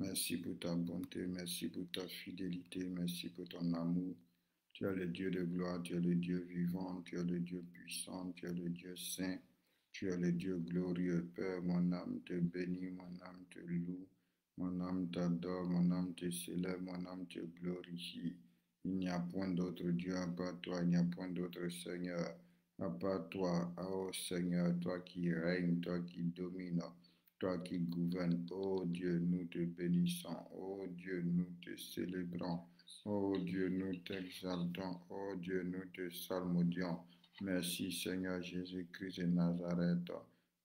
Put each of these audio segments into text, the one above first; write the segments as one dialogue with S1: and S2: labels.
S1: Merci pour ta bonté, merci pour ta fidélité, merci pour ton amour. Tu es le Dieu de gloire, tu es le Dieu vivant, tu es le Dieu puissant, tu es le Dieu saint, tu es le Dieu glorieux. Père, mon âme te bénit, mon âme te loue, mon âme t'adore, mon âme te célèbre, mon âme te glorifie. Il n'y a point d'autre Dieu à part toi, il n'y a point d'autre Seigneur à part toi. Oh Seigneur, toi qui règnes, toi qui domines, toi qui gouvernes. Oh Dieu, nous te bénissons. Oh Dieu, nous te célébrons. Oh Dieu, nous t'exaltons. Oh Dieu, nous te salmodions. Merci Seigneur Jésus-Christ de Nazareth.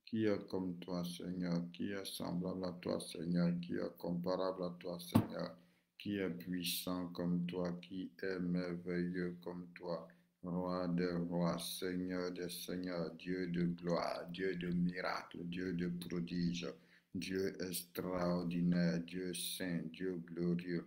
S1: Qui est comme toi, Seigneur? Qui est semblable à toi, Seigneur? Qui est comparable à toi, Seigneur? Qui est puissant comme toi? Qui est merveilleux comme toi? Roi des rois, Seigneur des seigneurs, Dieu de gloire, Dieu de miracles, Dieu de prodiges, Dieu extraordinaire, Dieu saint, Dieu glorieux,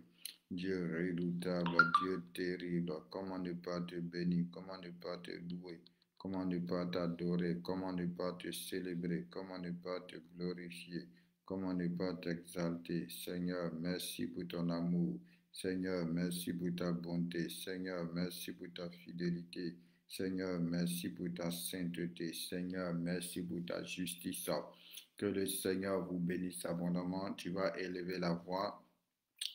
S1: Dieu redoutable, Dieu terrible. Comment ne pas te bénir, comment ne pas te louer, comment ne pas t'adorer, comment ne pas te célébrer, comment ne pas te glorifier, comment ne pas t'exalter. Seigneur, merci pour ton amour. Seigneur, merci pour ta bonté. Seigneur, merci pour ta fidélité. Seigneur, merci pour ta sainteté. Seigneur, merci pour ta justice. Que le Seigneur vous bénisse abondamment. Tu vas élever la voix.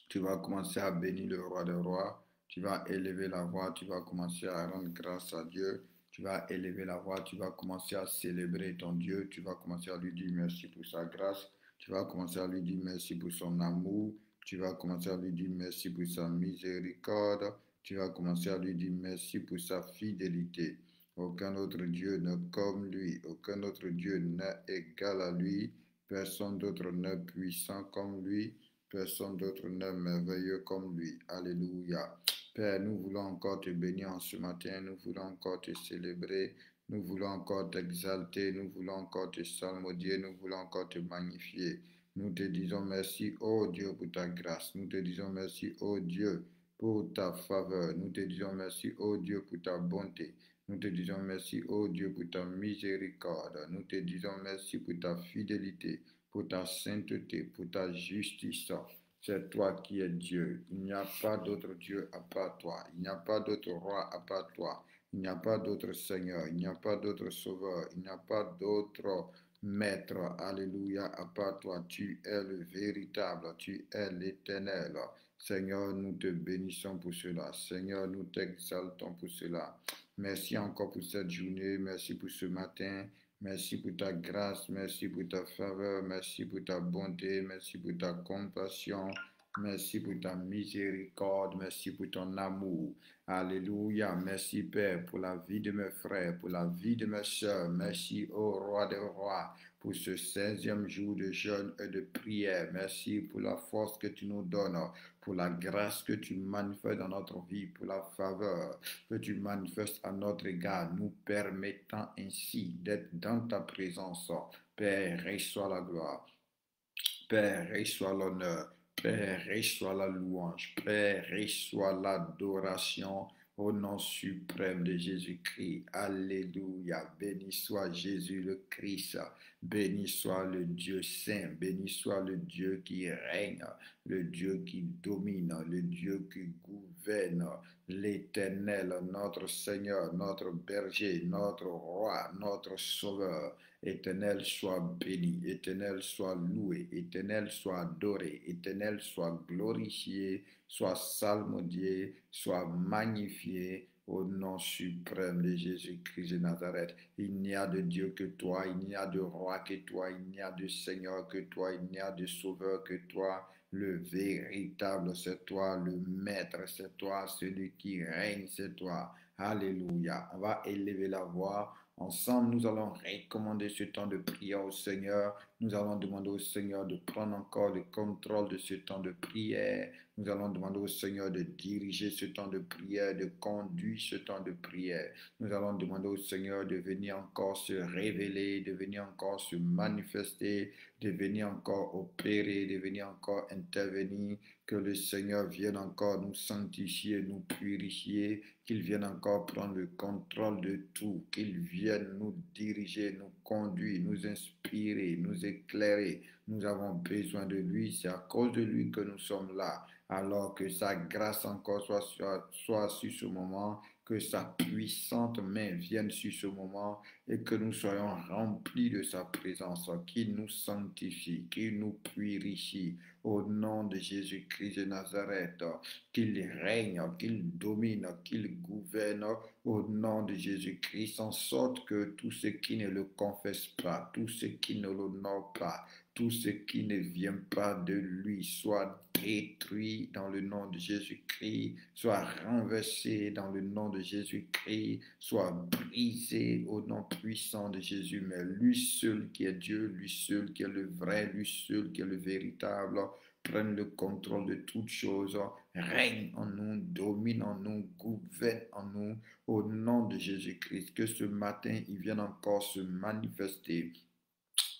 S1: Tu vas commencer à bénir le roi des rois. Tu vas élever la voix. Tu vas commencer à rendre grâce à Dieu. Tu vas élever la voix. Tu vas commencer à célébrer ton Dieu. Tu vas commencer à lui dire merci pour sa grâce. Tu vas commencer à lui dire merci pour son amour. Tu vas commencer à lui dire merci pour sa miséricorde. Tu vas commencer à lui dire merci pour sa fidélité. Aucun autre Dieu n'est comme lui. Aucun autre Dieu n'est égal à lui. Personne d'autre n'est puissant comme lui. Personne d'autre n'est merveilleux comme lui. Alléluia. Père, nous voulons encore te bénir en ce matin. Nous voulons encore te célébrer. Nous voulons encore t'exalter. Nous voulons encore te salmodier. Nous voulons encore te magnifier. Nous te disons merci, ô Dieu, pour ta grâce. Nous te disons merci, ô Dieu, pour ta faveur. Nous te disons merci, ô Dieu, pour ta bonté. Nous te disons merci, ô Dieu, pour ta miséricorde. Nous te disons merci pour ta fidélité, pour ta sainteté, pour ta justice. C'est toi qui es Dieu. Il n'y a pas d'autre Dieu à part toi. Il n'y a pas d'autre roi à part toi. Il n'y a pas d'autre Seigneur. Il n'y a pas d'autre Sauveur. Il n'y a pas d'autre Maître. Alléluia, à part toi. Tu es le véritable. Tu es l'éternel. Seigneur, nous te bénissons pour cela. Seigneur, nous t'exaltons pour cela. Merci encore pour cette journée. Merci pour ce matin. Merci pour ta grâce, merci pour ta faveur, merci pour ta bonté, merci pour ta compassion, merci pour ta miséricorde, merci pour ton amour. Alléluia, merci Père pour la vie de mes frères, pour la vie de mes sœurs. Merci au Roi des rois pour ce 16e jour de jeûne et de prière. Merci pour la force que tu nous donnes, pour la grâce que tu manifestes dans notre vie, pour la faveur que tu manifestes à notre égard, nous permettant ainsi d'être dans ta présence. Père, reçois la gloire. Père, reçois l'honneur. Père, reçois la louange. Père, reçois l'adoration au nom suprême de Jésus-Christ. Alléluia. Béni soit Jésus le Christ. Béni soit le Dieu saint. Béni soit le Dieu qui règne, le Dieu qui domine, le Dieu qui gouverne, l'Éternel, notre Seigneur, notre berger, notre roi, notre sauveur. Éternel soit béni, Éternel soit loué, Éternel soit adoré, Éternel soit glorifié, soit salmodié, soit magnifié au nom suprême de Jésus-Christ de Nazareth. Il n'y a de Dieu que toi, il n'y a de roi que toi, il n'y a de Seigneur que toi, il n'y a de Sauveur que toi. Le véritable, c'est toi, le Maître, c'est toi, celui qui règne, c'est toi. Alléluia. On va élever la voix. Ensemble, nous allons recommander ce temps de prière au Seigneur. Nous allons demander au Seigneur de prendre encore le contrôle de ce temps de prière. Nous allons demander au Seigneur de diriger ce temps de prière, de conduire ce temps de prière. Nous allons demander au Seigneur de venir encore se révéler, de venir encore se manifester, de venir encore opérer, de venir encore intervenir. Que le Seigneur vienne encore nous sanctifier, nous purifier, qu'il vienne encore prendre le contrôle de tout, qu'il vienne nous diriger, nous conduire, nous inspirer, nous éclairer. Nous avons besoin de lui. C'est à cause de lui que nous sommes là. Alors que sa grâce encore soit sur ce moment, que sa puissante main vienne sur ce moment et que nous soyons remplis de sa présence, qu'il nous sanctifie, qu'il nous purifie. Au nom de Jésus-Christ de Nazareth, qu'il règne, qu'il domine, qu'il gouverne au nom de Jésus-Christ, en sorte que tout ce qui ne le confesse pas, tout ce qui ne l'honore pas, tout ce qui ne vient pas de lui soit détruit dans le nom de Jésus-Christ, soit renversé dans le nom de Jésus-Christ, soit brisé au nom puissant de Jésus. Mais lui seul qui est Dieu, lui seul qui est le vrai, lui seul qui est le véritable, prenne le contrôle de toutes choses, règne en nous, domine en nous, gouverne en nous, au nom de Jésus-Christ. Que ce matin, il vienne encore se manifester,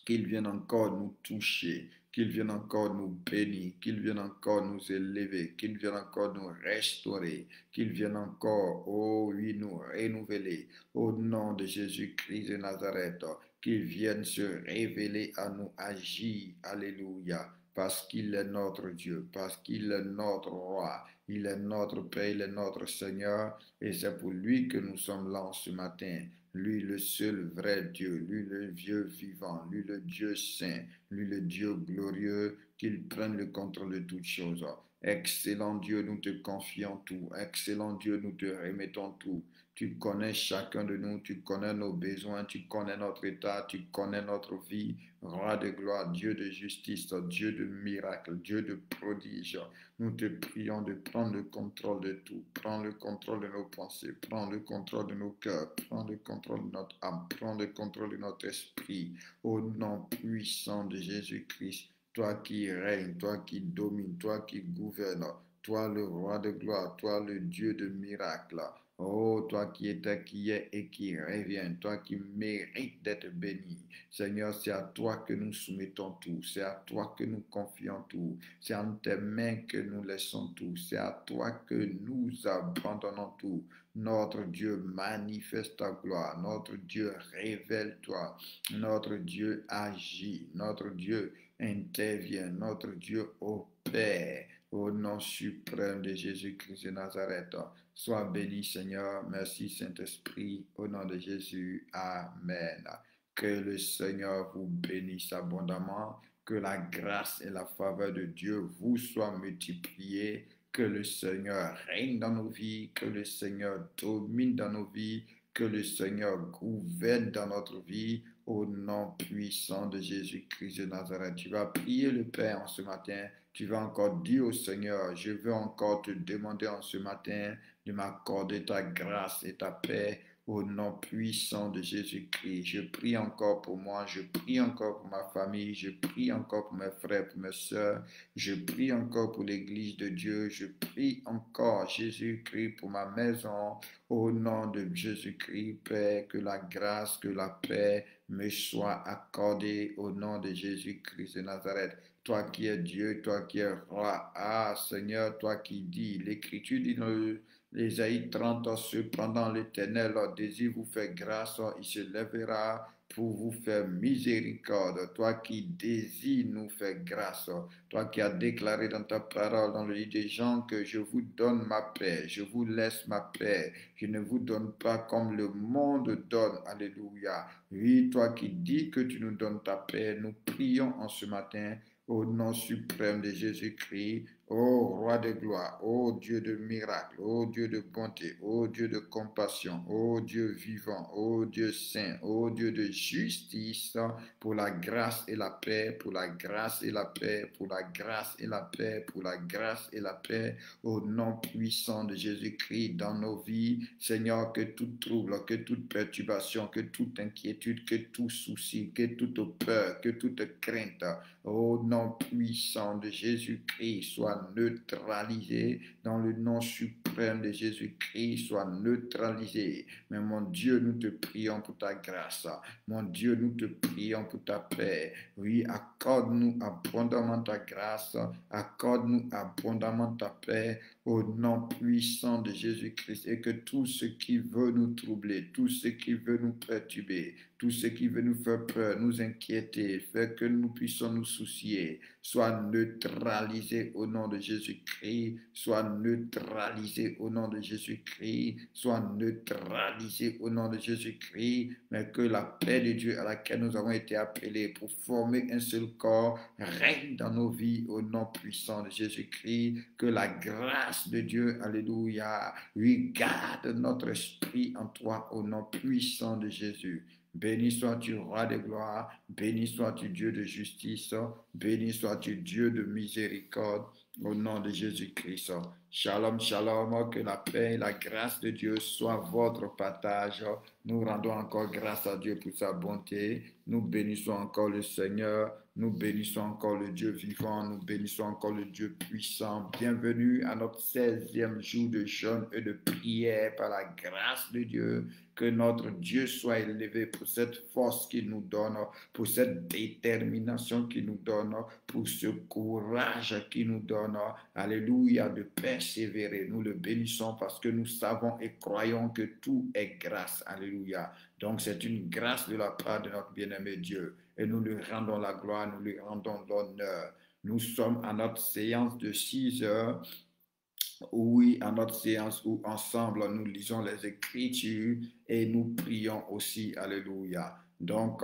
S1: qu'il vienne encore nous toucher, qu'il vienne encore nous bénir, qu'il vienne encore nous élever, qu'il vienne encore nous restaurer, qu'il vienne encore, oh oui, nous renouveler, au nom de Jésus-Christ de Nazareth, qu'il vienne se révéler à nous, agir, alléluia, parce qu'il est notre Dieu, parce qu'il est notre roi, il est notre Père, il est notre Seigneur, et c'est pour lui que nous sommes là ce matin. Lui le seul vrai Dieu, lui le Dieu vivant, lui le Dieu saint, lui le Dieu glorieux, qu'il prenne le contrôle de toutes choses. Excellent Dieu, nous te confions tout. Excellent Dieu, nous te remettons tout. Tu connais chacun de nous, tu connais nos besoins, tu connais notre état, tu connais notre vie. Roi de gloire, Dieu de justice, Dieu de miracle, Dieu de prodige. Nous te prions de prendre le contrôle de tout. Prends le contrôle de nos pensées, prends le contrôle de nos cœurs, prends le contrôle de notre âme, prends le contrôle de notre esprit. Au nom puissant de Jésus-Christ, toi qui règnes, toi qui domines, toi qui gouvernes, toi le roi de gloire, toi le Dieu de miracle. Oh, toi qui étais, qui est et qui revient, toi qui mérites d'être béni. Seigneur, c'est à toi que nous soumettons tout, c'est à toi que nous confions tout, c'est en tes mains que nous laissons tout, c'est à toi que nous abandonnons tout. Notre Dieu, manifeste ta gloire, notre Dieu, révèle-toi, notre Dieu, agit, notre Dieu, intervient, notre Dieu, opère. Au nom suprême de Jésus-Christ de Nazareth, sois béni Seigneur, merci Saint-Esprit, au nom de Jésus, Amen. Que le Seigneur vous bénisse abondamment, que la grâce et la faveur de Dieu vous soient multipliées, que le Seigneur règne dans nos vies, que le Seigneur domine dans nos vies, que le Seigneur gouverne dans notre vie, au nom puissant de Jésus-Christ de Nazareth. Tu vas prier le Père en ce matin. Tu vas encore dire au Seigneur, je veux encore te demander en ce matin de m'accorder ta grâce et ta paix au nom puissant de Jésus-Christ. Je prie encore pour moi, je prie encore pour ma famille, je prie encore pour mes frères, pour mes sœurs, je prie encore pour l'Église de Dieu, je prie encore Jésus-Christ pour ma maison. Au nom de Jésus-Christ, Père, que la grâce, que la paix me soit accordée au nom de Jésus-Christ de Nazareth. Toi qui es Dieu, toi qui es roi. Ah Seigneur, toi qui dis, l'Écriture dit dans l'Ésaïe 30, cependant l'Éternel désire vous faire grâce, il se lèvera pour vous faire miséricorde. Toi qui désires nous faire grâce, toi qui as déclaré dans ta parole, dans le livre des gens, que je vous donne ma paix, je vous laisse ma paix, je ne vous donne pas comme le monde donne. Alléluia. Oui, toi qui dis que tu nous donnes ta paix, nous prions en ce matin au nom suprême de Jésus-Christ, ô roi de gloire, ô Dieu de miracle, ô Dieu de bonté, ô Dieu de compassion, ô Dieu vivant, ô Dieu saint, ô Dieu de justice, pour la grâce et la paix, pour la grâce et la paix, pour la grâce et la paix, pour la grâce et la paix, au nom puissant de Jésus-Christ dans nos vies. Seigneur, que tout trouble, que toute perturbation, que toute inquiétude, que tout souci, que toute peur, que toute crainte, au nom puissant de Jésus-Christ, soit neutralisé dans le nom suprême de Jésus-Christ, soit neutralisé. Mais mon Dieu, nous te prions pour ta grâce. Mon Dieu, nous te prions pour ta paix. Oui, accorde-nous abondamment ta grâce, accorde-nous abondamment ta paix au nom puissant de Jésus-Christ, et que tout ce qui veut nous troubler, tout ce qui veut nous perturber, tout ce qui veut nous faire peur, nous inquiéter, faire que nous puissions nous soucier, soit neutralisé au nom de Jésus-Christ, soit neutralisé au nom de Jésus-Christ, soit neutralisé au nom de Jésus-Christ, mais que la paix de Dieu à laquelle nous avons été appelés pour former un seul corps règne dans nos vies au nom puissant de Jésus-Christ, que la grâce de Dieu, alléluia, lui garde notre esprit en toi au nom puissant de Jésus. Béni sois-tu, roi de gloire, béni sois-tu, Dieu de justice, béni sois-tu, Dieu de miséricorde, au nom de Jésus-Christ. Shalom, shalom, que la paix et la grâce de Dieu soient votre partage. Nous rendons encore grâce à Dieu pour sa bonté. Nous bénissons encore le Seigneur. Nous bénissons encore le Dieu vivant. Nous bénissons encore le Dieu puissant. Bienvenue à notre 16e jour de jeûne et de prière par la grâce de Dieu. Que notre Dieu soit élevé pour cette force qu'il nous donne, pour cette détermination qu'il nous donne, pour ce courage qu'il nous donne. Alléluia, de persévérer. Nous le bénissons parce que nous savons et croyons que tout est grâce. Alléluia. Donc c'est une grâce de la part de notre bien-aimé Dieu. Et nous lui rendons la gloire, nous lui rendons l'honneur. Nous sommes à notre séance de 6 heures. Oui, à notre séance où ensemble nous lisons les Écritures et nous prions aussi. Alléluia. Donc,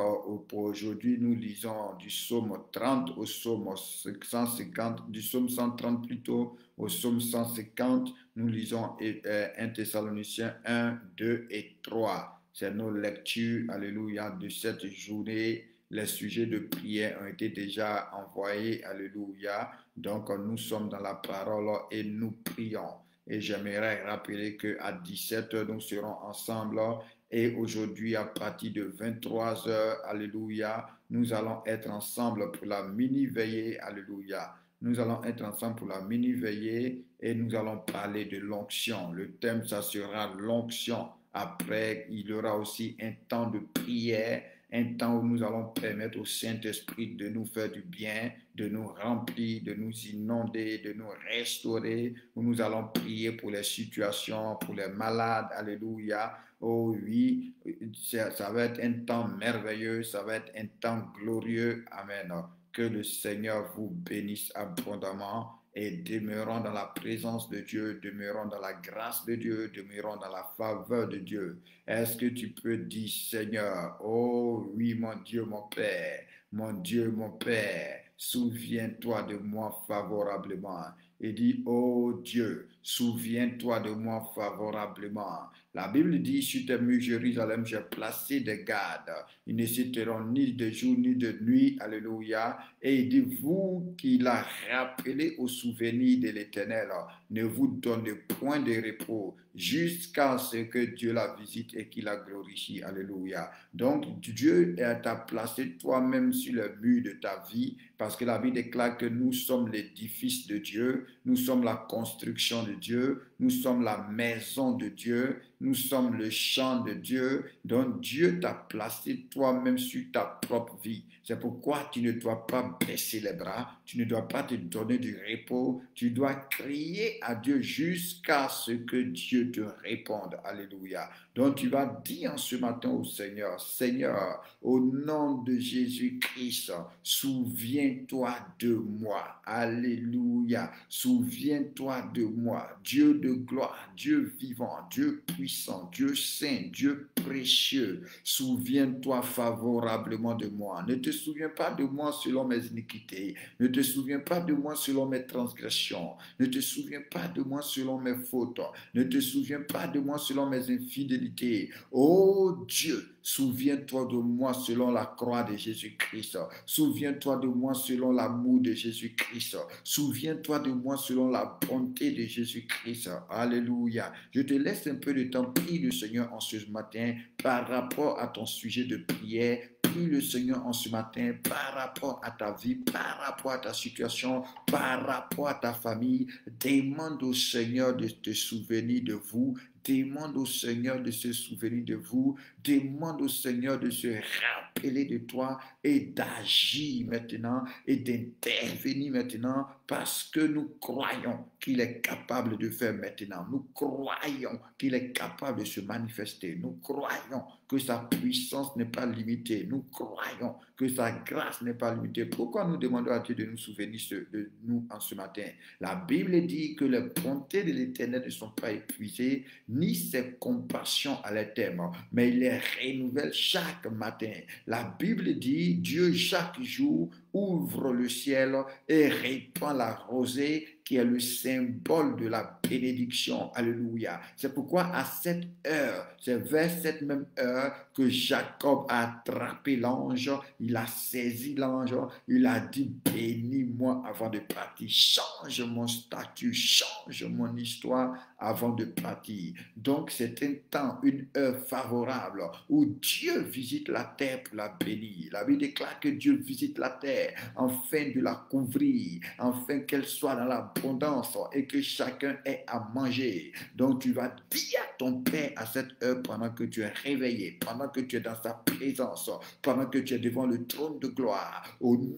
S1: pour aujourd'hui, nous lisons du psaume 30 au psaume 150, du psaume 130 plutôt au psaume 150. Nous lisons 1 Thessaloniciens 1, 2 et 3. C'est nos lectures, alléluia, de cette journée. Les sujets de prière ont été déjà envoyés, alléluia. Donc, nous sommes dans la parole et nous prions. Et j'aimerais rappeler qu'à 17 h, nous serons ensemble. Et aujourd'hui, à partir de 23 h, alléluia, nous allons être ensemble pour la mini-veillée, alléluia. Nous allons être ensemble pour la mini-veillée et nous allons parler de l'onction. Le thème, ça sera l'onction. Après, il y aura aussi un temps de prière, un temps où nous allons permettre au Saint-Esprit de nous faire du bien, de nous remplir, de nous inonder, de nous restaurer, où nous allons prier pour les situations, pour les malades, alléluia. Oh oui, ça va être un temps merveilleux, ça va être un temps glorieux, amen. Que le Seigneur vous bénisse abondamment. Et demeurons dans la présence de Dieu, demeurons dans la grâce de Dieu, demeurons dans la faveur de Dieu. Est-ce que tu peux dire, Seigneur, oh oui, mon Dieu, mon Père, mon Dieu, mon Père, souviens-toi de moi favorablement. Et dis, oh Dieu, souviens-toi de moi favorablement. La Bible dit, sur tes murs, Jérusalem, j'ai placé des gardes. Ils ne citeront ni de jour ni de nuit. Alléluia. Et il dit, vous qui l'a rappelé au souvenir de l'Éternel, ne vous donnez point de repos jusqu'à ce que Dieu la visite et qu'il la glorifie. Alléluia. Donc, Dieu t'a placé toi-même sur le mur de ta vie parce que la Bible déclare que nous sommes l'édifice de Dieu, nous sommes la construction de Dieu, nous sommes la maison de Dieu, nous sommes le champ de Dieu. Donc, Dieu t'a placé toi-même sur ta propre vie. C'est pourquoi tu ne dois pas baisser les bras, tu ne dois pas te donner du repos, tu dois crier à Dieu jusqu'à ce que Dieu te réponde. Alléluia. Donc tu vas dire en ce matin au Seigneur, Seigneur, au nom de Jésus-Christ, souviens-toi de moi. Alléluia. Souviens-toi de moi. Dieu de gloire, Dieu vivant, Dieu puissant, Dieu saint, Dieu précieux. Souviens-toi favorablement de moi. Ne te souviens pas de moi selon mes iniquités. Ne te souviens pas de moi selon mes transgressions. Ne te souviens pas de moi selon mes fautes. Ne te souviens pas de moi selon mes infidélités. Oh Dieu, souviens-toi de moi selon la croix de Jésus-Christ. Souviens-toi de moi selon l'amour de Jésus-Christ. Souviens-toi de moi selon la bonté de Jésus-Christ. Alléluia. Je te laisse un peu de temps. Prie le Seigneur en ce matin par rapport à ton sujet de prière. Prie le Seigneur en ce matin par rapport à ta vie, par rapport à ta situation, par rapport à ta famille. Demande au Seigneur de te souvenir de vous. Demande au Seigneur de se souvenir de vous. Demande au Seigneur de se rappeler de toi et d'agir maintenant et d'intervenir maintenant parce que nous croyons qu'il est capable de faire maintenant. Nous croyons qu'il est capable de se manifester. Nous croyons que sa puissance n'est pas limitée. Nous croyons que sa grâce n'est pas limitée. Pourquoi nous demandons à Dieu de nous souvenir de nous en ce matin? La Bible dit que les bontés de l'Éternel ne sont pas épuisées, ni ses compassions à leur terme, mais il les renouvelle chaque matin. La Bible dit, Dieu chaque jour ouvre le ciel et répand la rosée qui est le symbole de la bénédiction. Alléluia. C'est pourquoi à cette heure, c'est vers cette même heure que Jacob a attrapé l'ange, il a saisi l'ange, il a dit, bénis-moi avant de partir, change mon statut, change mon histoire avant de partir. Donc c'est un temps, une heure favorable où Dieu visite la terre pour la bénir. La Bible déclare que Dieu visite la terre afin de la couvrir, afin qu'elle soit dans l'abondance et que chacun ait à manger. Donc tu vas dire à ton Père à cette heure pendant que tu es réveillé, pendant que tu es dans sa présence, pendant que tu es devant le trône de gloire. Au nom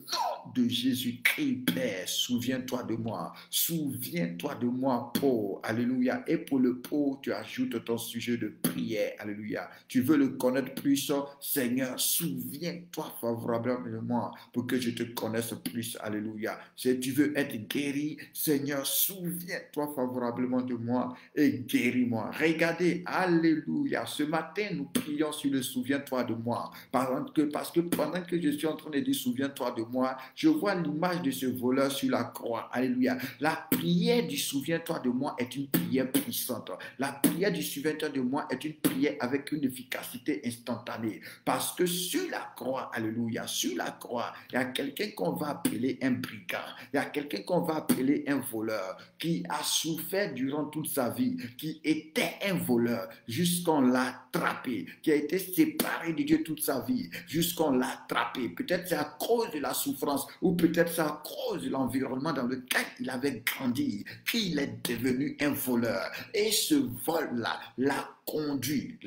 S1: de Jésus-Christ, Père, souviens-toi de moi. Souviens-toi de moi, Paul. Alléluia. Et pour le Paul, tu ajoutes ton sujet de prière. Alléluia. Tu veux le connaître plus, Seigneur, souviens-toi favorablement de moi pour que je te connaisse plus. Alléluia. Si tu veux être guéri, Seigneur, souviens-toi favorablement de moi et guéris-moi. Regardez, alléluia. Ce matin, nous prions sur le souviens-toi de moi. Parce que pendant que je suis en train de dire souviens-toi de moi, je vois l'image de ce voleur sur la croix. Alléluia. La prière du souviens-toi de moi est une prière puissante. La prière du souviens-toi de moi est une prière avec une efficacité instantanée. Parce que sur la croix, alléluia, sur la croix, il y a quelqu'un qu'on va appeler un brigand. Il y a quelqu'un qu'on va appeler un voleur qui a souffert durant toute sa vie, qui était un voleur jusqu'on l'a attrapé, qui a été séparé de Dieu toute sa vie jusqu'on l'a attrapé. Peut-être c'est à cause de la souffrance ou peut-être c'est à cause de l'environnement dans lequel il avait grandi qu'il est devenu un voleur. Et ce vol-là l'a conduit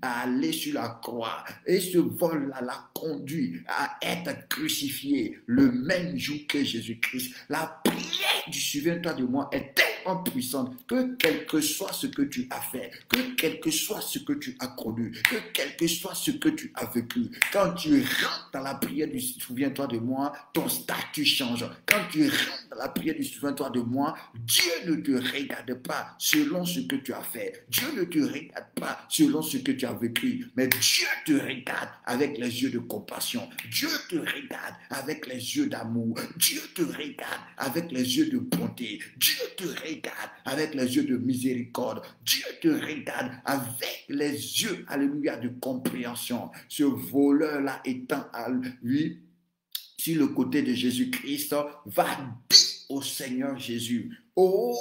S1: à aller sur la croix. Et ce vol-là l'a conduit à être crucifié le même jour que Jésus-Christ. La prière du souviens-toi de moi est tellement puissante que quel que soit ce que tu as fait, que quel que soit ce que tu as connu, que quel que soit ce que tu as vécu, quand tu rentres dans la prière du souviens-toi de moi, ton statut change. Quand tu rentres dans la prière du souviens-toi de moi, Dieu ne te regarde pas selon ce que tu as fait. Dieu ne te regarde pas selon ce que tu as vécu, mais Dieu te regarde avec les yeux de compassion. Dieu te regarde avec les yeux d'amour. Dieu te regarde avec les yeux de bonté. Dieu te regarde avec les yeux de miséricorde. Dieu te regarde avec les yeux, alléluia, de compréhension. Ce voleur-là étant à lui, sur le côté de Jésus-Christ, va dire au Seigneur Jésus, oh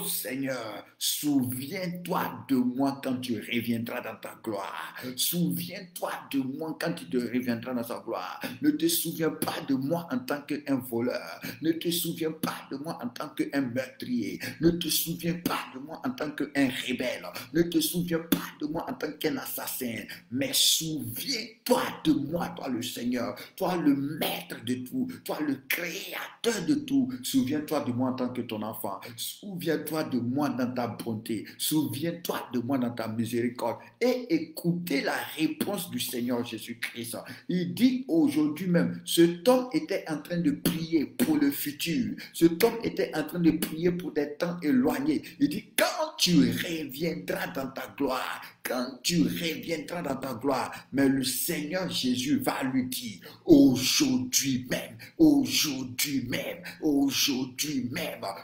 S1: Seigneur, souviens-toi de moi quand tu reviendras dans ta gloire. Souviens-toi de moi quand tu te reviendras dans sa gloire. Ne te souviens pas de moi en tant qu'un voleur. Ne te souviens pas de moi en tant qu'un meurtrier. Ne te souviens pas de moi en tant qu'un rebelle. Ne te souviens pas de moi en tant qu'un assassin. Mais souviens-toi de moi, toi le Seigneur, toi le maître de tout, toi le créateur de tout. Souviens-toi de moi en tant que ton enfant. Souviens-toi de moi dans ta bonté. Souviens-toi de moi dans ta miséricorde. Et écoutez la réponse du Seigneur Jésus-Christ. Il dit aujourd'hui même, cet homme était en train de prier pour le futur. Cet homme était en train de prier pour des temps éloignés. Il dit, quand tu reviendras dans ta gloire, quand tu reviendras dans ta gloire, mais le Seigneur Jésus va lui dire, aujourd'hui même,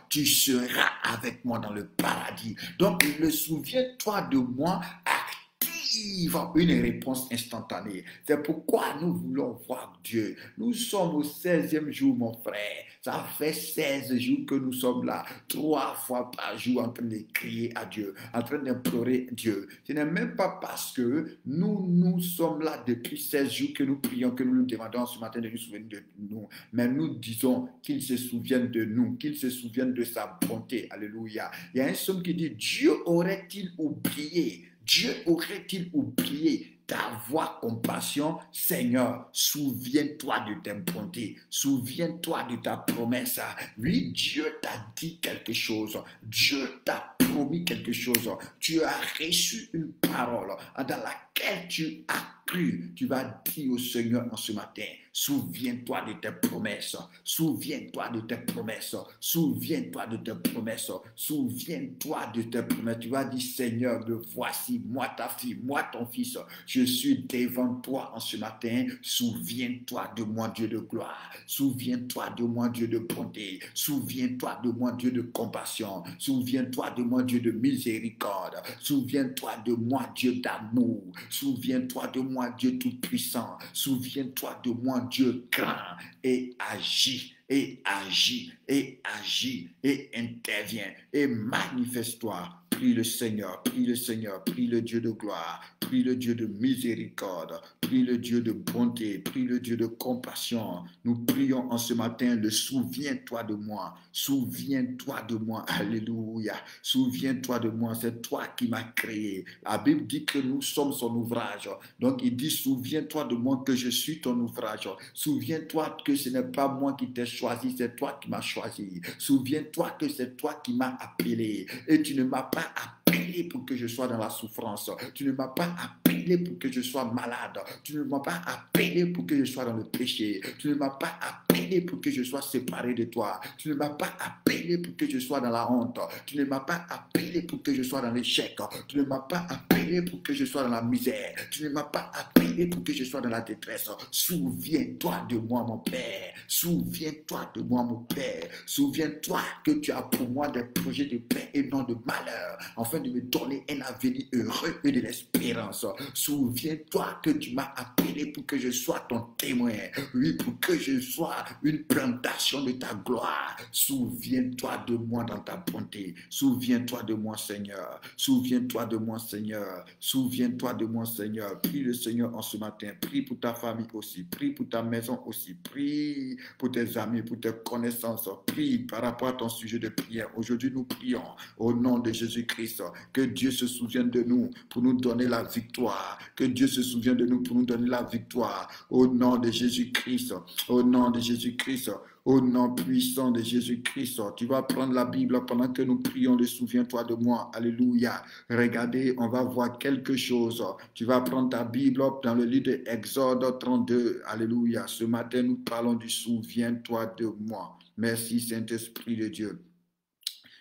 S1: tu seras avec moi dans le paradis. Donc, le souviens-toi de moi active une réponse instantanée. C'est pourquoi nous voulons voir Dieu. Nous sommes au 16e jour, mon frère. Ça fait 16 jours que nous sommes là, 3 fois par jour en train de crier à Dieu, en train d'implorer Dieu. Ce n'est même pas parce que nous sommes là depuis 16 jours que nous prions, que nous nous demandons ce matin de nous souvenir de nous. Mais nous disons qu'il se souvienne de nous, qu'il se souvienne de sa bonté. Alléluia. Il y a un psaume qui dit, Dieu aurait-il oublié? Dieu aurait-il oublié d'avoir compassion? Seigneur, souviens-toi de tes bontés, souviens-toi de ta promesse. Oui, Dieu t'a dit quelque chose, Dieu t'a promis quelque chose, tu as reçu une parole dans laquelle tu as cru. Tu vas dire au Seigneur en ce matin, souviens-toi de tes promesses, souviens-toi de tes promesses, souviens-toi de tes promesses, souviens-toi de tes promesses. Tu vas dire, Seigneur, me voici, moi ta fille, moi ton fils, je suis devant toi en ce matin, souviens-toi de moi, Dieu de gloire, souviens-toi de moi, Dieu de bonté, souviens-toi de moi, Dieu de compassion, souviens-toi de moi, Dieu de miséricorde, souviens-toi de moi, Dieu d'amour, souviens-toi de moi, Dieu tout-puissant, souviens-toi de moi, Dieu grand, et agis, et agis, et agis, et interviens, et manifeste-toi. Prie le Seigneur, prie le Seigneur, prie le Dieu de gloire, prie le Dieu de miséricorde, prie le Dieu de bonté, prie le Dieu de compassion. Nous prions en ce matin, le souviens-toi de moi, souviens-toi de moi, alléluia, souviens-toi de moi, c'est toi qui m'as créé. La Bible dit que nous sommes son ouvrage, donc il dit souviens-toi de moi que je suis ton ouvrage, souviens-toi que ce n'est pas moi qui t'ai choisi, c'est toi qui m'as choisi, souviens-toi que c'est toi qui m'as appelé et tu ne m'as pas appelé pour que je sois dans la souffrance. Tu ne m'as pas appelé pour que je sois malade. Tu ne m'as pas appelé pour que je sois dans le péché. Tu ne m'as pas appelé pour que je sois séparé de toi. Tu ne m'as pas appelé pour que je sois dans la honte. Tu ne m'as pas appelé pour que je sois dans l'échec. Tu ne m'as pas appelé pour que je sois dans la misère. Tu ne m'as pas appelé pour que je sois dans la détresse. Souviens-toi de moi, mon Père. Souviens-toi de moi, mon Père. Souviens-toi que tu as pour moi des projets de paix et non de malheur, afin de me donner un avenir heureux et de l'espérance. Souviens-toi que tu m'as appelé pour que je sois ton témoin. Oui, pour que je sois une plantation de ta gloire. Souviens-toi de moi dans ta bonté. Souviens-toi de moi, Seigneur. Souviens-toi de moi, Seigneur. Souviens-toi de moi, Seigneur. Prie le Seigneur en ce matin. Prie pour ta famille aussi. Prie pour ta maison aussi. Prie pour tes amis, pour tes connaissances. Prie par rapport à ton sujet de prière. Aujourd'hui, nous prions au nom de Jésus-Christ. Que Dieu se souvienne de nous pour nous donner la victoire. Que Dieu se souvienne de nous pour nous donner la victoire. Au nom de Jésus-Christ. Au nom de Jésus-Christ. Au nom puissant de Jésus-Christ, tu vas prendre la Bible pendant que nous prions le souviens-toi de moi. Alléluia. Regardez, on va voir quelque chose. Tu vas prendre ta Bible dans le livre de Exode 32. Alléluia. Ce matin, nous parlons du souviens-toi de moi. Merci Saint-Esprit de Dieu.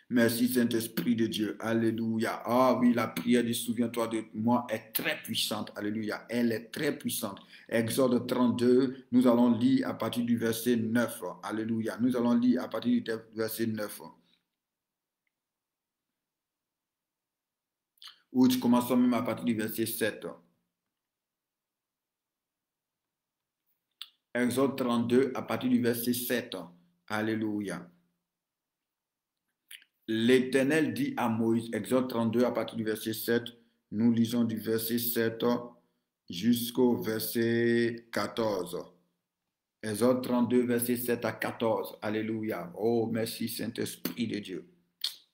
S1: Merci Saint-Esprit de Dieu. Alléluia. Ah oui, la prière du souviens-toi de moi est très puissante. Alléluia. Elle est très puissante. Exode 32, nous allons lire à partir du verset 9. Alléluia. Nous allons lire à partir du verset 9. Ou commençons même à partir du verset 7. Exode 32 à partir du verset 7. Alléluia. L'Éternel dit à Moïse, Exode 32 à partir du verset 7, nous lisons du verset 7 jusqu'au verset 14. Exode 32, verset 7 à 14. Alléluia. Oh, merci Saint-Esprit de Dieu.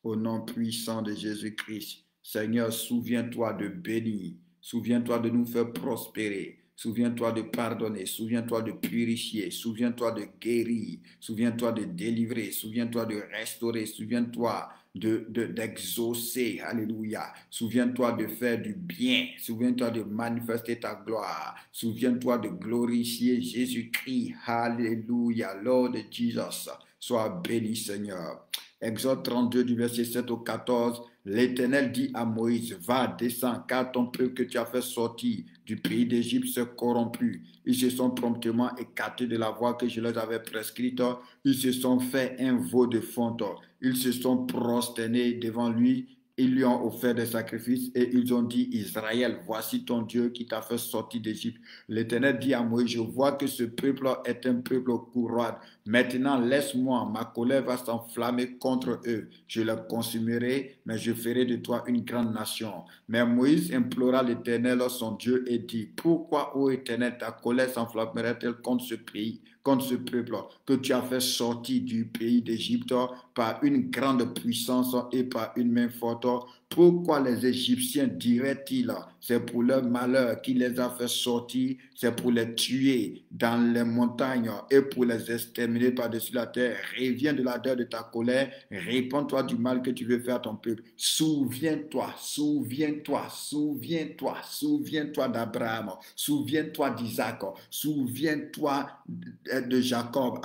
S1: Au nom puissant de Jésus-Christ. Seigneur, souviens-toi de bénir. Souviens-toi de nous faire prospérer. Souviens-toi de pardonner, souviens-toi de purifier, souviens-toi de guérir, souviens-toi de délivrer, souviens-toi de restaurer, souviens-toi d'exaucer, alléluia. Souviens-toi de faire du bien, souviens-toi de manifester ta gloire, souviens-toi de glorifier Jésus-Christ, alléluia, Lord Jesus, sois béni Seigneur. Exode 32 du verset 7 au 14, l'Éternel dit à Moïse, va, descends, car ton peuple que tu as fait sortir du pays d'Égypte s'est corrompu. Ils se sont promptement écartés de la voie que je leur avais prescrite. Ils se sont fait un veau de fonte. Ils se sont prosternés devant lui. Ils lui ont offert des sacrifices et ils ont dit, Israël, voici ton Dieu qui t'a fait sortir d'Égypte. L'Éternel dit à Moïse, je vois que ce peuple est un peuple courroide. Maintenant, laisse-moi, ma colère va s'enflammer contre eux. Je les consumerai, mais je ferai de toi une grande nation. Mais Moïse implora l'Éternel, son Dieu, et dit, pourquoi, ô Éternel, ta colère s'enflammerait-elle contre ce pays contre ce peuple que tu as fait sortir du pays d'Égypte par une grande puissance et par une main forte. Pourquoi les Égyptiens diraient-ils, c'est pour leur malheur qu'il les a fait sortir, c'est pour les tuer dans les montagnes et pour les exterminer par-dessus la terre. Reviens de l'ardeur de ta colère, répands-toi du mal que tu veux faire à ton peuple. Souviens-toi, souviens-toi, souviens-toi, souviens-toi d'Abraham, souviens-toi d'Isaac, souviens-toi de Jacob,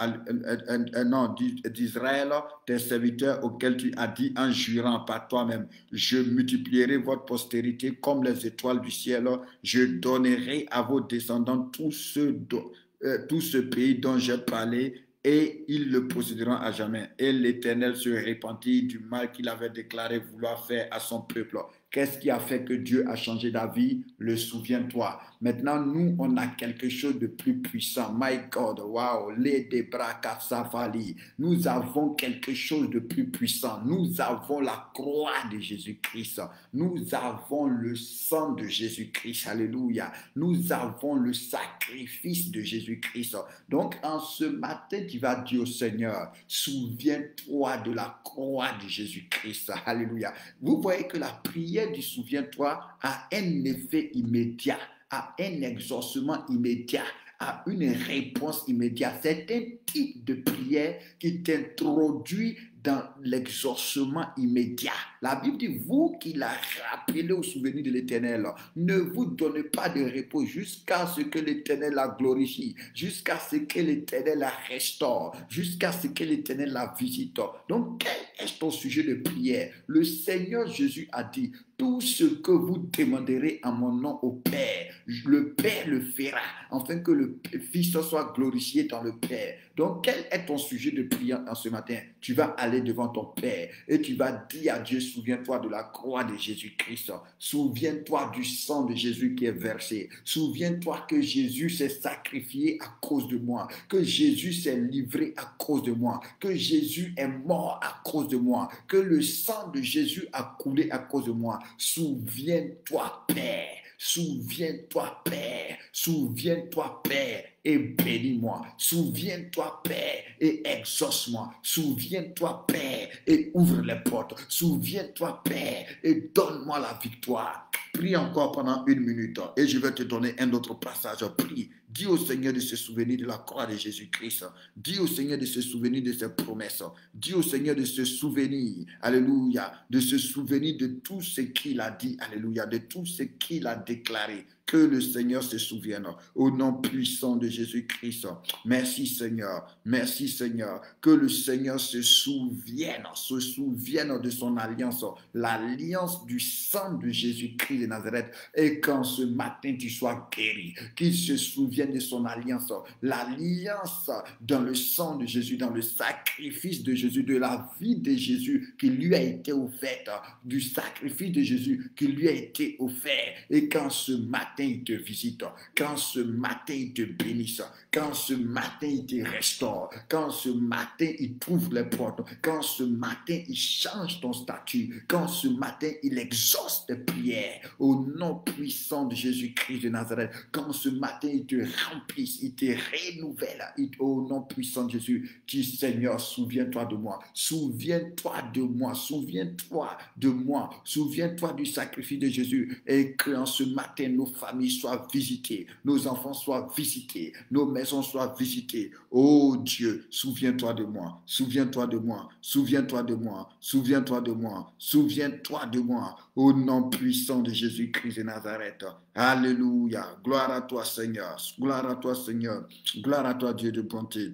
S1: non, d'Israël, tes serviteurs auxquels tu as dit en jurant par toi-même, je multiplierai votre postérité comme les étoiles du ciel. Je donnerai à vos descendants tout ce pays dont j'ai parlé et ils le posséderont à jamais. Et l'Éternel se repentit du mal qu'il avait déclaré vouloir faire à son peuple. Qu'est-ce qui a fait que Dieu a changé d'avis? Le souviens-toi. Maintenant, nous, on a quelque chose de plus puissant. My God, wow, les débras safali. Nous avons quelque chose de plus puissant. Nous avons la croix de Jésus-Christ. Nous avons le sang de Jésus-Christ. Alléluia. Nous avons le sacrifice de Jésus-Christ. Donc, en ce matin, tu vas dire au Seigneur, souviens-toi de la croix de Jésus-Christ. Alléluia. Vous voyez que la prière du souviens-toi a un effet immédiat, a un exaucement immédiat, a une réponse immédiate. C'est un type de prière qui t'introduit dans l'exaucement immédiat. La Bible dit, vous qui la rappelez au souvenir de l'Éternel, ne vous donnez pas de repos jusqu'à ce que l'Éternel la glorifie, jusqu'à ce que l'Éternel la restaure, jusqu'à ce que l'Éternel la visite. Donc, quel est ton sujet de prière? Le Seigneur Jésus a dit, tout ce que vous demanderez en mon nom au Père, le Père le fera, afin que le Fils soit glorifié dans le Père. Donc, quel est ton sujet de prière en ce matin? Tu vas aller devant ton Père et tu vas dire à Dieu, souviens-toi de la croix de Jésus-Christ. Souviens-toi du sang de Jésus qui est versé. Souviens-toi que Jésus s'est sacrifié à cause de moi, que Jésus s'est livré à cause de moi, que Jésus est mort à cause de moi, que le sang de Jésus a coulé à cause de moi. Souviens-toi, Père. Souviens-toi, Père. Souviens-toi, Père, et bénis-moi. Souviens-toi, Père, et exauce-moi. Souviens-toi, Père, et ouvre les portes. Souviens-toi, Père, et donne-moi la victoire. Prie encore pendant 1 minute et je vais te donner un autre passage. Prie. Dis au Seigneur de se souvenir de la croix de Jésus-Christ. Dis au Seigneur de se souvenir de ses promesses. Dis au Seigneur de se souvenir, alléluia, de se souvenir de tout ce qu'il a dit, alléluia, de tout ce qu'il a déclaré. Que le Seigneur se souvienne au nom puissant de Jésus-Christ. Merci Seigneur, merci Seigneur. Que le Seigneur se souvienne de son alliance, l'alliance du sang de Jésus-Christ de Nazareth. Et quand ce matin tu sois guéri, qu'il se souvienne de son alliance, l'alliance dans le sang de Jésus, dans le sacrifice de Jésus, de la vie de Jésus qui lui a été offerte, du sacrifice de Jésus qui lui a été offert. Et quand ce matin il te visite, quand ce matin il te bénisse, quand ce matin il te restaure, quand ce matin il t'ouvre les portes, quand ce matin il change ton statut, quand ce matin il exauce tes prières au nom puissant de Jésus-Christ de Nazareth, quand ce matin il te remplisse, il te renouvelle au nom puissant de Jésus. Dis Seigneur, souviens-toi de moi, souviens-toi de moi, souviens-toi de moi, souviens-toi du sacrifice de Jésus et que en ce matin nos familles soient visitées, nos enfants soient visités, nos maisons soient visitées. Oh Dieu, souviens-toi de moi, souviens-toi de moi, souviens-toi de moi, souviens-toi de moi, souviens-toi de moi, au nom puissant de Jésus-Christ de Nazareth. Alléluia, gloire à toi Seigneur, gloire à toi Seigneur, gloire à toi Dieu de bonté.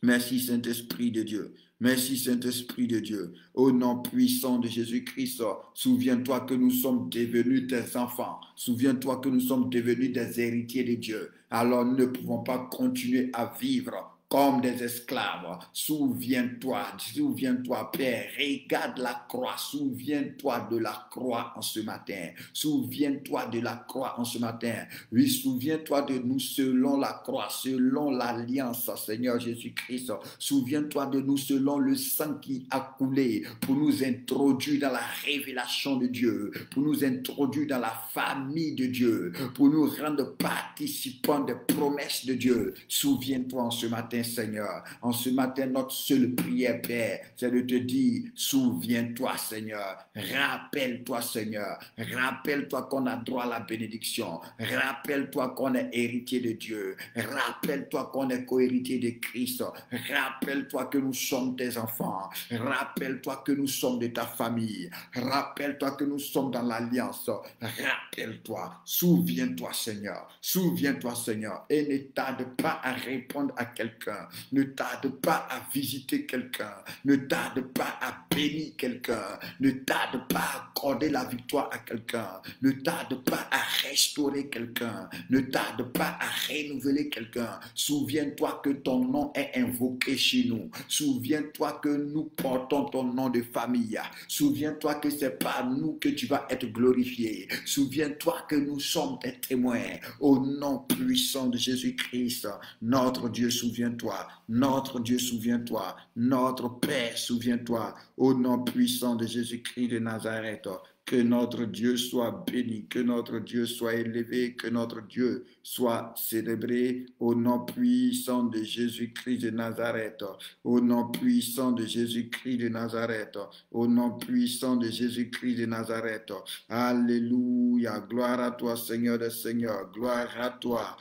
S1: Merci Saint-Esprit de Dieu. Merci Saint-Esprit de Dieu. Au nom puissant de Jésus-Christ, souviens-toi que nous sommes devenus tes enfants. Souviens-toi que nous sommes devenus des héritiers de Dieu. Alors nous ne pouvons pas continuer à vivre comme des esclaves. Souviens-toi, souviens-toi, Père, regarde la croix, souviens-toi de la croix en ce matin. Souviens-toi de la croix en ce matin. Oui, souviens-toi de nous selon la croix, selon l'alliance, Seigneur Jésus-Christ. Souviens-toi de nous selon le sang qui a coulé pour nous introduire dans la révélation de Dieu, pour nous introduire dans la famille de Dieu, pour nous rendre participants des promesses de Dieu. Souviens-toi en ce matin, Seigneur. En ce matin, notre seule prière, Père, c'est de te dire, souviens-toi, Seigneur. Rappelle-toi, Seigneur. Rappelle-toi qu'on a droit à la bénédiction. Rappelle-toi qu'on est héritier de Dieu. Rappelle-toi qu'on est co-héritier de Christ. Rappelle-toi que nous sommes tes enfants. Rappelle-toi que nous sommes de ta famille. Rappelle-toi que nous sommes dans l'alliance. Rappelle-toi. Souviens-toi, Seigneur. Souviens-toi, Seigneur. Et ne tarde pas à répondre à quelqu'un. Ne tarde pas à visiter quelqu'un. Ne tarde pas à bénir quelqu'un. Ne tarde pas à accorder la victoire à quelqu'un. Ne tarde pas à restaurer quelqu'un. Ne tarde pas à renouveler quelqu'un. Souviens-toi que ton nom est invoqué chez nous. Souviens-toi que nous portons ton nom de famille. Souviens-toi que c'est par nous que tu vas être glorifié. Souviens-toi que nous sommes tes témoins. Au nom puissant de Jésus-Christ, notre Dieu, souviens-toi. Notre Dieu, souviens-toi. Notre Père, souviens-toi. Au nom puissant de Jésus-Christ de Nazareth, que notre Dieu soit béni, que notre Dieu soit élevé, que notre Dieu soit célébré au nom puissant de Jésus-Christ de Nazareth, au nom puissant de Jésus-Christ de Nazareth, au nom puissant de Jésus-Christ de Nazareth. Alléluia, gloire à toi Seigneur des Seigneurs, gloire à toi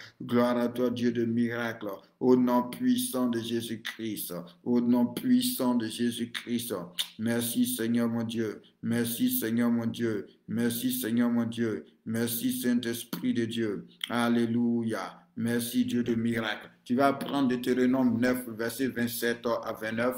S1: Dieu de miracles, au nom puissant de Jésus-Christ, au nom puissant de Jésus-Christ. Merci Seigneur mon Dieu. Merci Seigneur mon Dieu. Merci Seigneur mon Dieu. Merci Saint-Esprit de Dieu. Alléluia. Merci Dieu de miracle. Tu vas prendre Deutéronome 9, verset 27 à 29.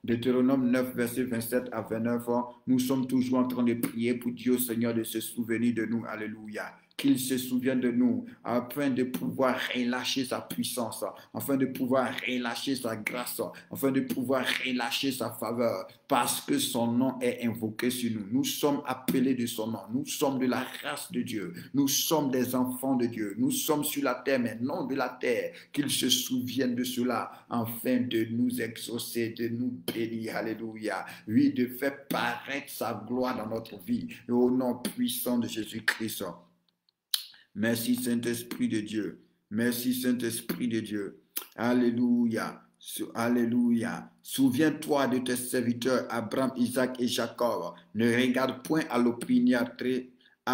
S1: Deutéronome 9, verset 27 à 29. Nous sommes toujours en train de prier pour Dieu, Seigneur, de se souvenir de nous. Alléluia. Qu'il se souvienne de nous, afin de pouvoir relâcher sa puissance, afin de pouvoir relâcher sa grâce, afin de pouvoir relâcher sa faveur, parce que son nom est invoqué sur nous. Nous sommes appelés de son nom, nous sommes de la race de Dieu, nous sommes des enfants de Dieu, nous sommes sur la terre, mais non de la terre. Qu'il se souvienne de cela, afin de nous exaucer, de nous bénir. Alléluia. Oui, de faire paraître sa gloire dans notre vie, et au nom puissant de Jésus-Christ. Merci Saint-Esprit de Dieu. Merci Saint-Esprit de Dieu. Alléluia. Alléluia. Souviens-toi de tes serviteurs Abraham, Isaac et Jacob. Ne regarde point à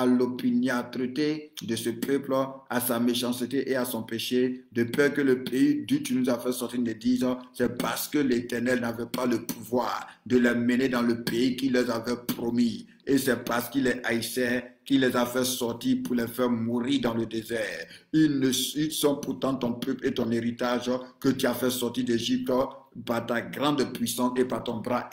S1: l'opiniâtreté de ce peuple, à sa méchanceté et à son péché, de peur que le pays d'où tu nous as fait sortir ne dise, c'est parce que l'Éternel n'avait pas le pouvoir de les mener dans le pays qu'il leur avait promis. Et c'est parce qu'il les haïssait qu'il les a fait sortir pour les faire mourir dans le désert. Ils sont pourtant ton peuple et ton héritage que tu as fait sortir d'Égypte par ta grande puissance et par ton bras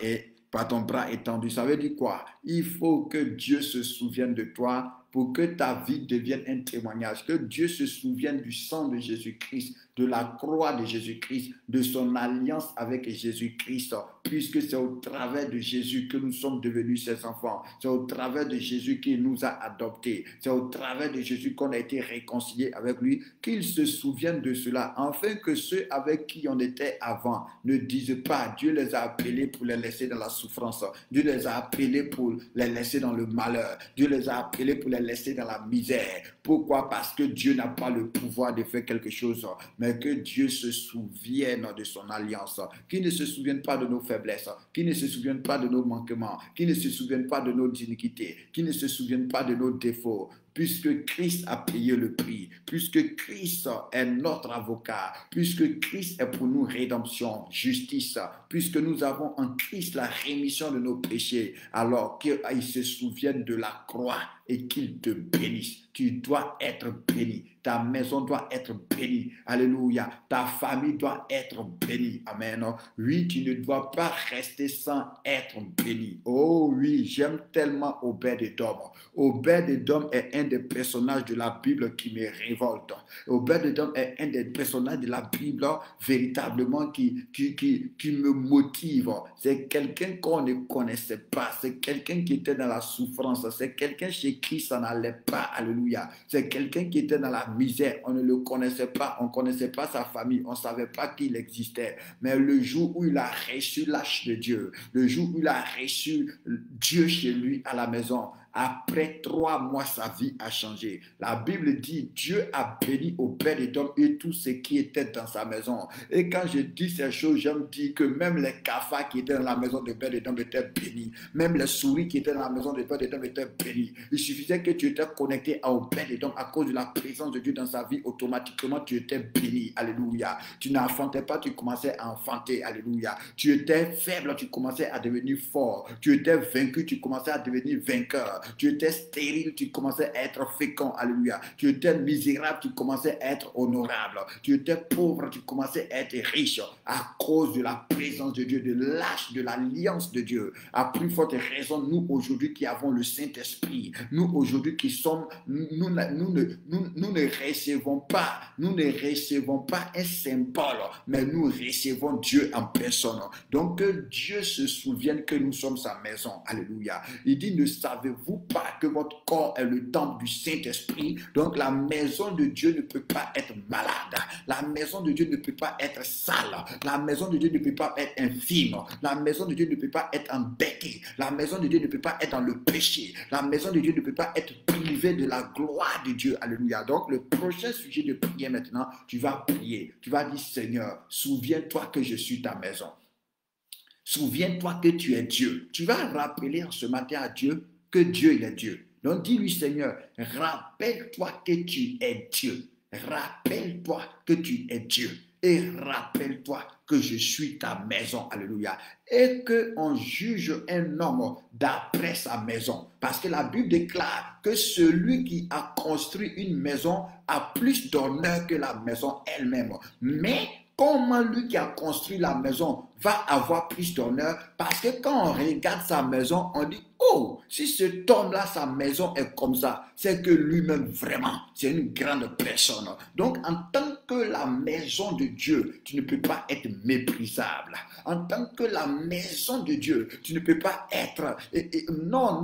S1: étendu. Ça veut dire quoi? Il faut que Dieu se souvienne de toi pour que ta vie devienne un témoignage, que Dieu se souvienne du sang de Jésus-Christ, de la croix de Jésus-Christ, de son alliance avec Jésus-Christ, puisque c'est au travers de Jésus que nous sommes devenus ses enfants. C'est au travers de Jésus qu'il nous a adoptés. C'est au travers de Jésus qu'on a été réconciliés avec lui, qu'il se souvienne de cela, afin que ceux avec qui on était avant ne disent pas, Dieu les a appelés pour les laisser dans la souffrance, Dieu les a appelés pour les laisser dans le malheur, Dieu les a appelés pour les laisser dans la misère. Pourquoi? Parce que Dieu n'a pas le pouvoir de faire quelque chose, mais que Dieu se souvienne de son alliance, qu'il ne se souvienne pas de nos faiblesses, qu'il ne se souvienne pas de nos manquements, qu'il ne se souvienne pas de nos iniquités, qu'il ne se souvienne pas de nos défauts, puisque Christ a payé le prix, puisque Christ est notre avocat, puisque Christ est pour nous rédemption, justice, puisque nous avons en Christ la rémission de nos péchés, alors qu'il se souvienne de la croix et qu'il te bénisse. Tu dois être béni. Ta maison doit être bénie. Alléluia. Ta famille doit être bénie. Amen. Oui, tu ne dois pas rester sans être béni. Oh oui, j'aime tellement Obed-Edom. Obed-Edom est un des personnages de la Bible qui me révolte. Obed-Edom est un des personnages de la Bible véritablement qui me motive. C'est quelqu'un qu'on ne connaissait pas. C'est quelqu'un qui était dans la souffrance. C'est quelqu'un chez qui ça n'allait pas. Alléluia. C'est quelqu'un qui était dans la misère. On ne le connaissait pas. On ne connaissait pas sa famille. On ne savait pas qu'il existait. Mais le jour où il a reçu l'âge de Dieu, le jour où il a reçu Dieu chez lui à la maison, après 3 mois, sa vie a changé. La Bible dit, Dieu a béni Obed-Edom et tout ce qui était dans sa maison. Et quand je dis ces choses, j'aime dire que même les cafards qui étaient dans la maison de Obed-Edom étaient bénis. Même les souris qui étaient dans la maison de Obed-Edom étaient bénis. Il suffisait que tu étais connecté à Obed-Edom à cause de la présence de Dieu dans sa vie. Automatiquement, tu étais béni. Alléluia. Tu n'enfantais pas, tu commençais à enfanter. Alléluia. Tu étais faible, tu commençais à devenir fort. Tu étais vaincu, tu commençais à devenir vainqueur. Tu étais stérile, tu commençais à être fécond. Alléluia. Tu étais misérable, tu commençais à être honorable. Tu étais pauvre, tu commençais à être riche à cause de la présence de Dieu, de l'âge, de l'alliance de Dieu. À plus forte raison, nous aujourd'hui qui avons le Saint-Esprit, nous aujourd'hui qui sommes, nous ne recevons pas un symbole, mais nous recevons Dieu en personne. Donc que Dieu se souvienne que nous sommes sa maison. Alléluia. Il dit, ne savez-vous pas que votre corps est le temple du Saint-Esprit? Donc la maison de Dieu ne peut pas être malade. La maison de Dieu ne peut pas être sale. La maison de Dieu ne peut pas être infime. La maison de Dieu ne peut pas être embêtée. La maison de Dieu ne peut pas être dans le péché. La maison de Dieu ne peut pas être privée de la gloire de Dieu. Alléluia. Donc le prochain sujet de prière maintenant, tu vas prier. Tu vas dire, Seigneur, souviens-toi que je suis ta maison. Souviens-toi que tu es Dieu. Tu vas rappeler en ce matin à Dieu que Dieu il est Dieu. Donc dis-lui, Seigneur, rappelle-toi que tu es Dieu. Rappelle-toi que tu es Dieu. Et rappelle-toi que je suis ta maison. Alléluia. Et qu'on juge un homme d'après sa maison. Parce que la Bible déclare que celui qui a construit une maison a plus d'honneur que la maison elle-même. Mais comment lui qui a construit la maison va avoir plus d'honneur? Parce que quand on regarde sa maison, on dit, oh, si cet homme-là, sa maison est comme ça, c'est que lui-même, vraiment, c'est une grande personne. Donc, en tant que la maison de Dieu, tu ne peux pas être méprisable. En tant que la maison de Dieu, tu ne peux pas être... non.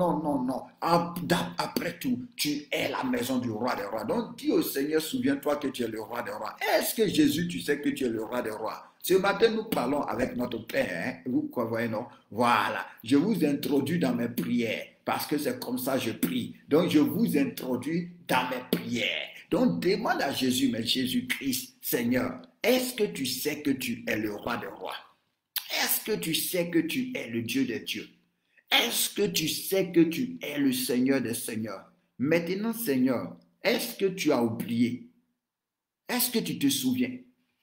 S1: Après tout, tu es la maison du roi des rois. Donc, dis au Seigneur, souviens-toi que tu es le roi des rois. Est-ce que Jésus, tu sais que tu es le roi des rois? Ce matin, nous parlons avec notre Père. Vous voyez, non? Voilà. Je vous introduis dans mes prières parce que c'est comme ça que je prie. Donc, je vous introduis dans mes prières. Donc, demande à Jésus, mais Jésus-Christ, Seigneur, est-ce que tu sais que tu es le roi des rois? Est-ce que tu sais que tu es le Dieu des dieux? Est-ce que tu sais que tu es le Seigneur des seigneurs? Maintenant, Seigneur, est-ce que tu as oublié? Est-ce que tu te souviens?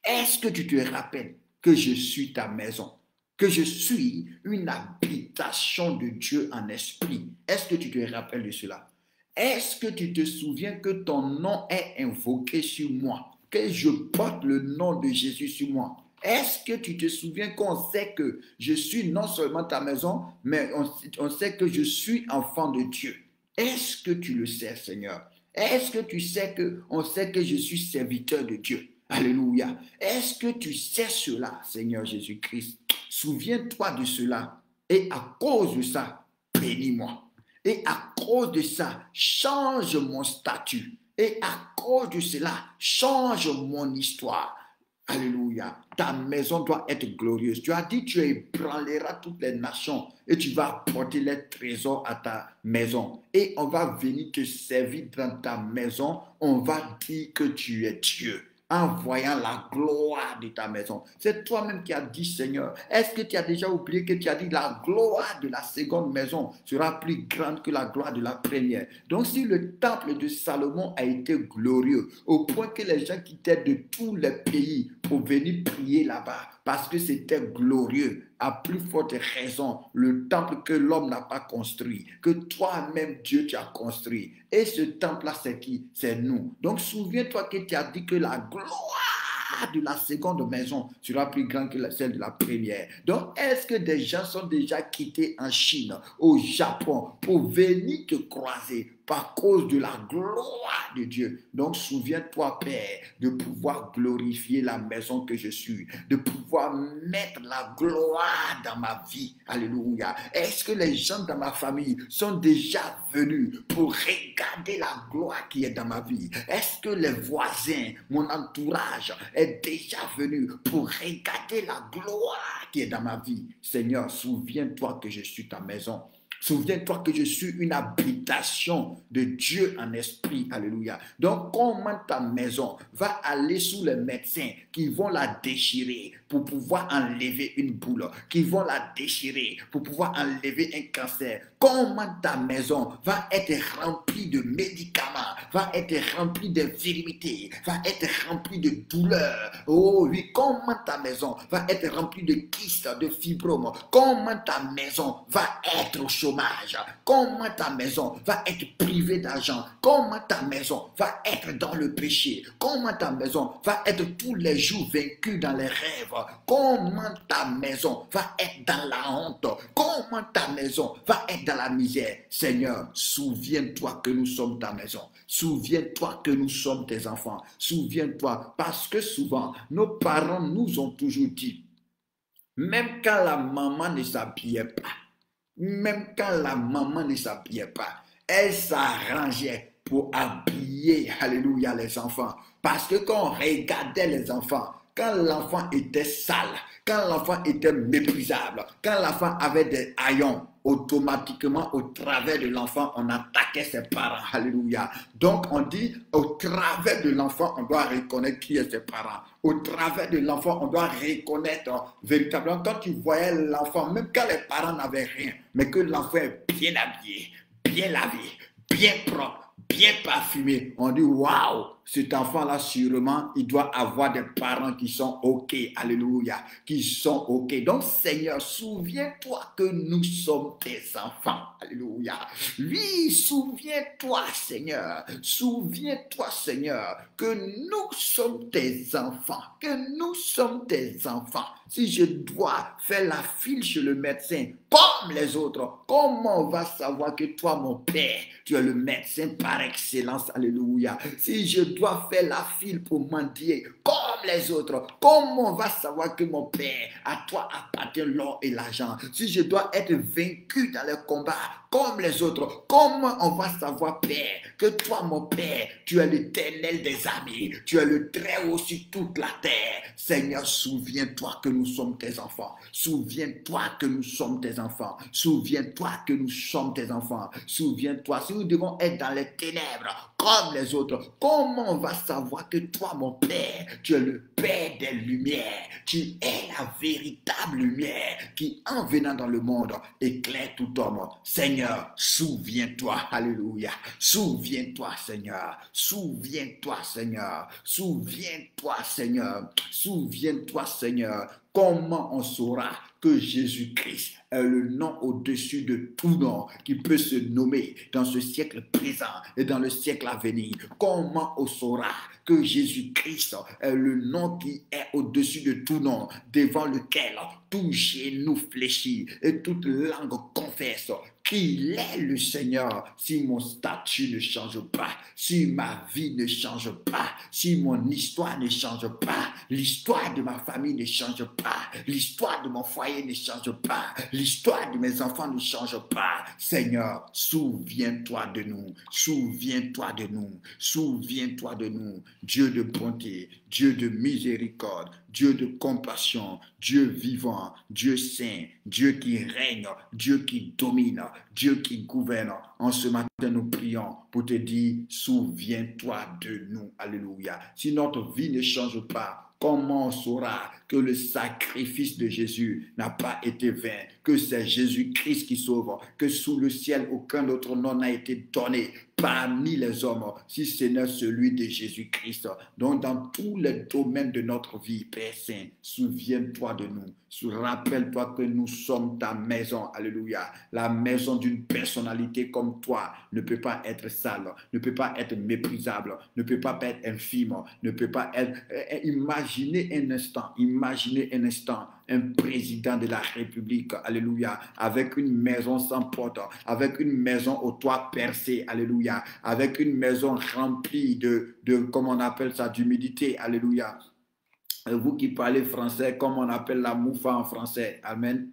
S1: Est-ce que tu te rappelles que je suis ta maison? Que je suis une habitation de Dieu en esprit? Est-ce que tu te rappelles de cela? Est-ce que tu te souviens que ton nom est invoqué sur moi? Que je porte le nom de Jésus sur moi? Est-ce que tu te souviens qu'on sait que je suis non seulement ta maison, mais on sait que je suis enfant de Dieu? Est-ce que tu le sais, Seigneur? Est-ce que tu sais on sait que je suis serviteur de Dieu? Alléluia. Est-ce que tu sais cela, Seigneur Jésus-Christ? Souviens-toi de cela. Et à cause de ça, bénis-moi. Et à cause de ça, change mon statut. Et à cause de cela, change mon histoire. Alléluia. Ta maison doit être glorieuse. Tu as dit, tu ébranleras toutes les nations et tu vas apporter les trésors à ta maison. Et on va venir te servir dans ta maison. On va dire que tu es Dieu en voyant la gloire de ta maison. C'est toi-même qui as dit, Seigneur. Est-ce que tu as déjà oublié que tu as dit la gloire de la seconde maison sera plus grande que la gloire de la première? Donc si le temple de Salomon a été glorieux au point que les gens quittaient de tous les pays pour venir prier là-bas, parce que c'était glorieux. À plus forte raison, le temple que l'homme n'a pas construit, que toi-même, Dieu, tu as construit. Et ce temple-là, c'est qui? C'est nous. Donc, souviens-toi que tu as dit que la gloire de la seconde maison sera plus grande que celle de la première. Donc, est-ce que des gens sont déjà quittés en Chine, au Japon, pour venir te croiser par cause de la gloire de Dieu? Donc, souviens-toi, Père, de pouvoir glorifier la maison que je suis, de pouvoir mettre la gloire dans ma vie. Alléluia. Est-ce que les gens dans ma famille sont déjà venus pour regarder la gloire qui est dans ma vie? Est-ce que les voisins, mon entourage est déjà venu pour regarder la gloire qui est dans ma vie? Seigneur, souviens-toi que je suis ta maison. Souviens-toi que je suis une habitation de Dieu en esprit. Alléluia. Donc, comment ta maison va aller sous les médecins qui vont la déchirer pour pouvoir enlever une boule, qui vont la déchirer pour pouvoir enlever un cancer? Comment ta maison va être remplie de médicaments, va être remplie d'infirmités, va être remplie de douleurs? Oh oui, comment ta maison va être remplie de kystes, de fibromes? Comment ta maison va être au chômage? Comment ta maison va être privée d'argent? Comment ta maison va être dans le péché? Comment ta maison va être tous les jours vaincue dans les rêves? Comment ta maison va être dans la honte? Comment ta maison va être dans la misère? Seigneur, souviens-toi que nous sommes ta maison. Souviens-toi que nous sommes tes enfants. Souviens-toi, parce que souvent, nos parents nous ont toujours dit, même quand la maman ne s'habillait pas, même quand la maman ne s'habillait pas, elle s'arrangeait pour habiller, alléluia, les enfants. Parce que quand on regardait les enfants, quand l'enfant était sale, quand l'enfant était méprisable, quand l'enfant avait des haillons, automatiquement, au travers de l'enfant, on attaquait ses parents. Alléluia. Donc, on dit, au travers de l'enfant, on doit reconnaître qui est ses parents. Au travers de l'enfant, on doit reconnaître véritablement, quand tu voyais l'enfant, même quand les parents n'avaient rien, mais que l'enfant est bien habillé, bien lavé, bien propre, bien parfumé, on dit, waouh, cet enfant-là, sûrement, il doit avoir des parents qui sont OK. Alléluia. Qui sont OK. Donc, Seigneur, souviens-toi que nous sommes tes enfants. Alléluia. Oui, souviens-toi, Seigneur. Souviens-toi, Seigneur, que nous sommes tes enfants. Que nous sommes tes enfants. Si je dois faire la file chez le médecin, comme les autres, comment on va savoir que toi, mon Père, tu es le médecin par excellence? Alléluia. Si je dois faire la file pour mendier comme les autres, comment on va savoir que mon Père, à toi appartient l'or et l'argent? Si je dois être vaincu dans les combats comme les autres, comment on va savoir, Père, que toi, mon Père, tu es l'Éternel des armées, tu es le Très-Haut sur toute la terre? Seigneur, souviens-toi que nous sommes tes enfants. Souviens-toi que nous sommes tes enfants. Souviens-toi que nous sommes tes enfants. Souviens-toi, si nous devons être dans les ténèbres comme les autres, comment on va savoir que toi, mon Père, tu es le Père des lumières, tu es la véritable lumière qui, en venant dans le monde, éclaire tout homme? Seigneur, souviens-toi, alléluia, souviens-toi, Seigneur, souviens-toi, Seigneur, souviens-toi, Seigneur, souviens-toi, Seigneur. Comment on saura que Jésus-Christ est le nom au-dessus de tout nom qui peut se nommer dans ce siècle présent et dans le siècle à venir? Comment on saura que Jésus-Christ est le nom qui est au-dessus de tout nom, devant lequel tout genou fléchit et toute langue confesse qu'il est le Seigneur, si mon statut ne change pas, si ma vie ne change pas, si mon histoire ne change pas, l'histoire de ma famille ne change pas, l'histoire de mon foyer ne change pas, l'histoire de mes enfants ne change pas? Seigneur, souviens-toi de nous, souviens-toi de nous, souviens-toi de nous, Dieu de bonté, Dieu de miséricorde, Dieu de compassion, Dieu vivant, Dieu saint, Dieu qui règne, Dieu qui domine, Dieu qui gouverne. En ce matin, nous prions pour te dire, souviens-toi de nous. Alléluia. Si notre vie ne change pas, comment on saura que le sacrifice de Jésus n'a pas été vain, que c'est Jésus-Christ qui sauve, que sous le ciel, aucun autre nom n'a été donné parmi les hommes, si ce n'est celui de Jésus-Christ. Donc, dans tous les domaines de notre vie, Père Saint, souviens-toi de nous. Rappelle-toi que nous sommes ta maison. Alléluia. La maison d'une personnalité comme toi ne peut pas être sale, ne peut pas être méprisable, ne peut pas être infime, ne peut pas être... Imaginez un instant un président de la République, alléluia, avec une maison sans porte, avec une maison au toit percé, alléluia, avec une maison remplie de comment on appelle ça, d'humidité, alléluia. Vous qui parlez français, comme on appelle la moufa en français, amen.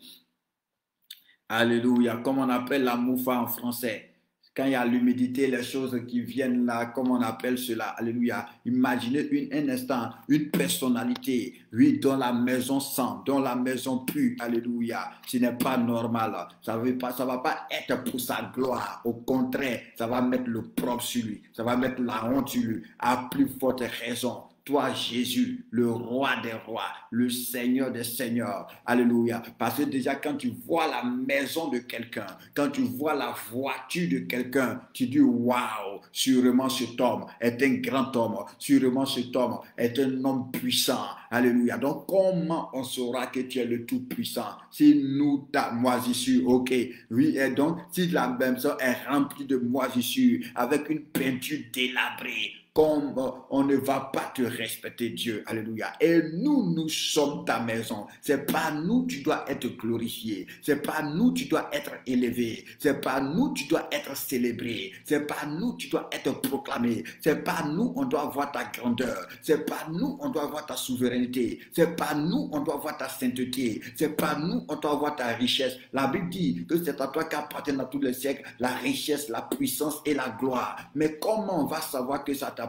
S1: Alléluia, comme on appelle la moufa en français. Quand il y a l'humidité, les choses qui viennent là, comme on appelle cela, alléluia. Imaginez un instant, une personnalité, oui, dont la maison sent, dont la maison pue, alléluia. Ce n'est pas normal. Ça va pas être pour sa gloire. Au contraire, ça va mettre le propre sur lui. Ça va mettre la honte sur lui. À plus forte raison. Toi, Jésus, le roi des rois, le Seigneur des seigneurs. Alléluia. Parce que déjà, quand tu vois la maison de quelqu'un, quand tu vois la voiture de quelqu'un, tu dis, waouh, sûrement cet homme est un grand homme. Sûrement cet homme est un homme puissant. Alléluia. Donc, comment on saura que tu es le Tout-Puissant? Si nous, ta moisissure, ok. Oui, et donc, si la maison est remplie de moisissure, avec une peinture délabrée, comme on ne va pas te respecter, Dieu. Alléluia. Et nous sommes ta maison. C'est pas nous, tu dois être glorifié. C'est pas nous, tu dois être élevé. C'est pas nous, tu dois être célébré. C'est pas nous, tu dois être proclamé. C'est pas nous, on doit voir ta grandeur. C'est pas nous, on doit voir ta souveraineté. C'est pas nous, on doit voir ta sainteté. C'est pas nous, on doit voir ta richesse. La Bible dit que c'est à toi qu'appartiennent à tous les siècles la richesse, la puissance et la gloire. Mais comment on va savoir que ça t'appartient?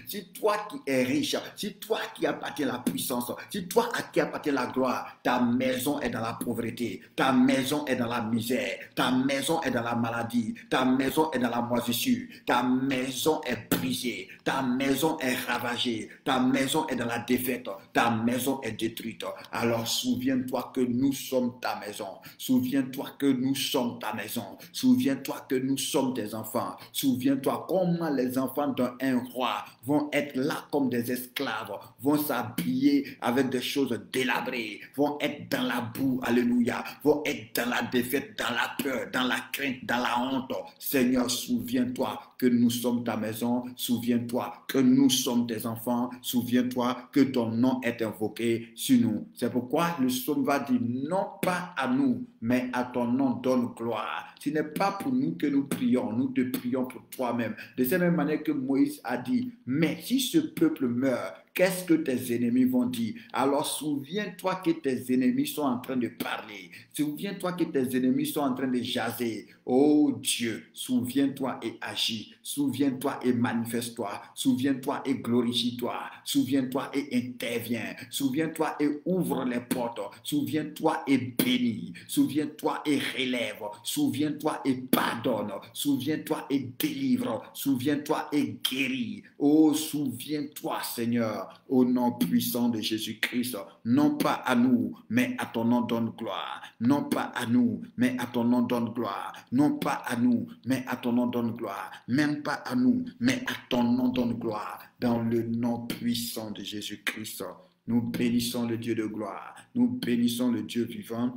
S1: Si toi qui es riche, si toi qui appartient la puissance, si toi à qui appartient la gloire, ta maison est dans la pauvreté, ta maison est dans la misère, ta maison est dans la maladie, ta maison est dans la moisissure, ta maison est brisée, ta maison est ravagée, ta maison est dans la défaite, ta maison est détruite. Alors souviens-toi que nous sommes ta maison, souviens-toi que nous sommes ta maison, souviens-toi que nous sommes tes enfants, souviens-toi comment les enfants d'un roi vont être là comme des esclaves, vont s'habiller avec des choses délabrées, vont être dans la boue, alléluia, vont être dans la défaite, dans la peur, dans la crainte, dans la honte. Seigneur, souviens-toi que nous sommes ta maison, souviens-toi que nous sommes tes enfants, souviens-toi que ton nom est invoqué sur nous. C'est pourquoi le psaume va dire, non pas à nous, mais à ton nom donne gloire. Ce n'est pas pour nous que nous prions, nous te prions pour toi-même. De cette même manière que Moïse a dit, mais si ce peuple meurt, qu'est-ce que tes ennemis vont dire? Alors souviens-toi que tes ennemis sont en train de parler. Souviens-toi que tes ennemis sont en train de jaser. Oh Dieu, souviens-toi et agis. Souviens-toi et manifeste-toi. Souviens-toi et glorifie-toi. Souviens-toi et interviens. Souviens-toi et ouvre les portes. Souviens-toi et bénis. Souviens-toi et relève. Souviens-toi et pardonne. Souviens-toi et délivre. Souviens-toi et guéris. Oh, souviens-toi, Seigneur, au nom puissant de Jésus-Christ. Non pas à nous, mais à ton nom donne gloire. Non pas à nous, mais à ton nom donne gloire. Non pas à nous, mais à ton nom donne gloire. Même pas à nous, mais à ton nom donne gloire. Dans le nom puissant de Jésus-Christ, nous bénissons le Dieu de gloire. Nous bénissons le Dieu vivant.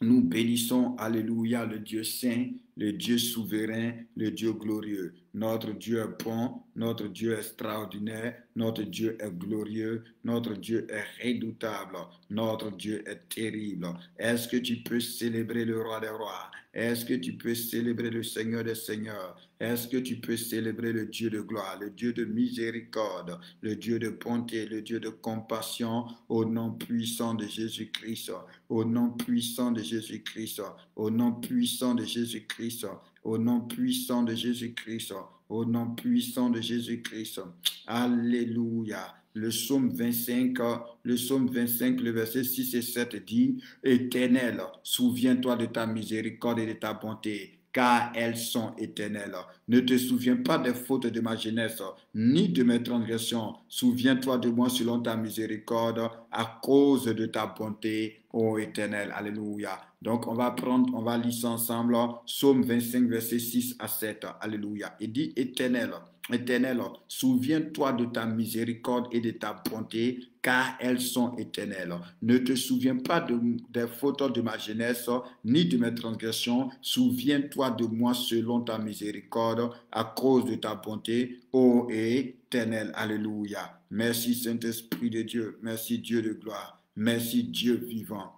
S1: Nous bénissons, alléluia, le Dieu saint, le Dieu souverain, le Dieu glorieux. Notre Dieu est bon, notre Dieu est extraordinaire, notre Dieu est glorieux, notre Dieu est redoutable, notre Dieu est terrible. Est-ce que tu peux célébrer le roi des rois? Est-ce que tu peux célébrer le Seigneur des seigneurs? Est-ce que tu peux célébrer le Dieu de gloire, le Dieu de miséricorde, le Dieu de bonté, le Dieu de compassion, au nom puissant de Jésus-Christ, au nom puissant de Jésus-Christ, au nom puissant de Jésus-Christ, au nom puissant de Jésus-Christ, au nom puissant de Jésus-Christ. Alléluia. Le psaume 25, le verset 6 et 7 dit, Éternel, souviens-toi de ta miséricorde et de ta bonté, car elles sont éternelles. Ne te souviens pas des fautes de ma jeunesse, ni de mes transgressions. Souviens-toi de moi selon ta miséricorde, à cause de ta bonté, ô Éternel. Alléluia. Donc, on va lire ça ensemble, Psaume 25, verset 6 à 7. Alléluia. Il dit, Éternel, Éternel, souviens-toi de ta miséricorde et de ta bonté, car elles sont éternelles. Ne te souviens pas des fautes de ma jeunesse, ni de mes transgressions. Souviens-toi de moi selon ta miséricorde, à cause de ta bonté, ô Éternel. Alléluia. Merci Saint-Esprit de Dieu. Merci Dieu de gloire. Merci Dieu vivant.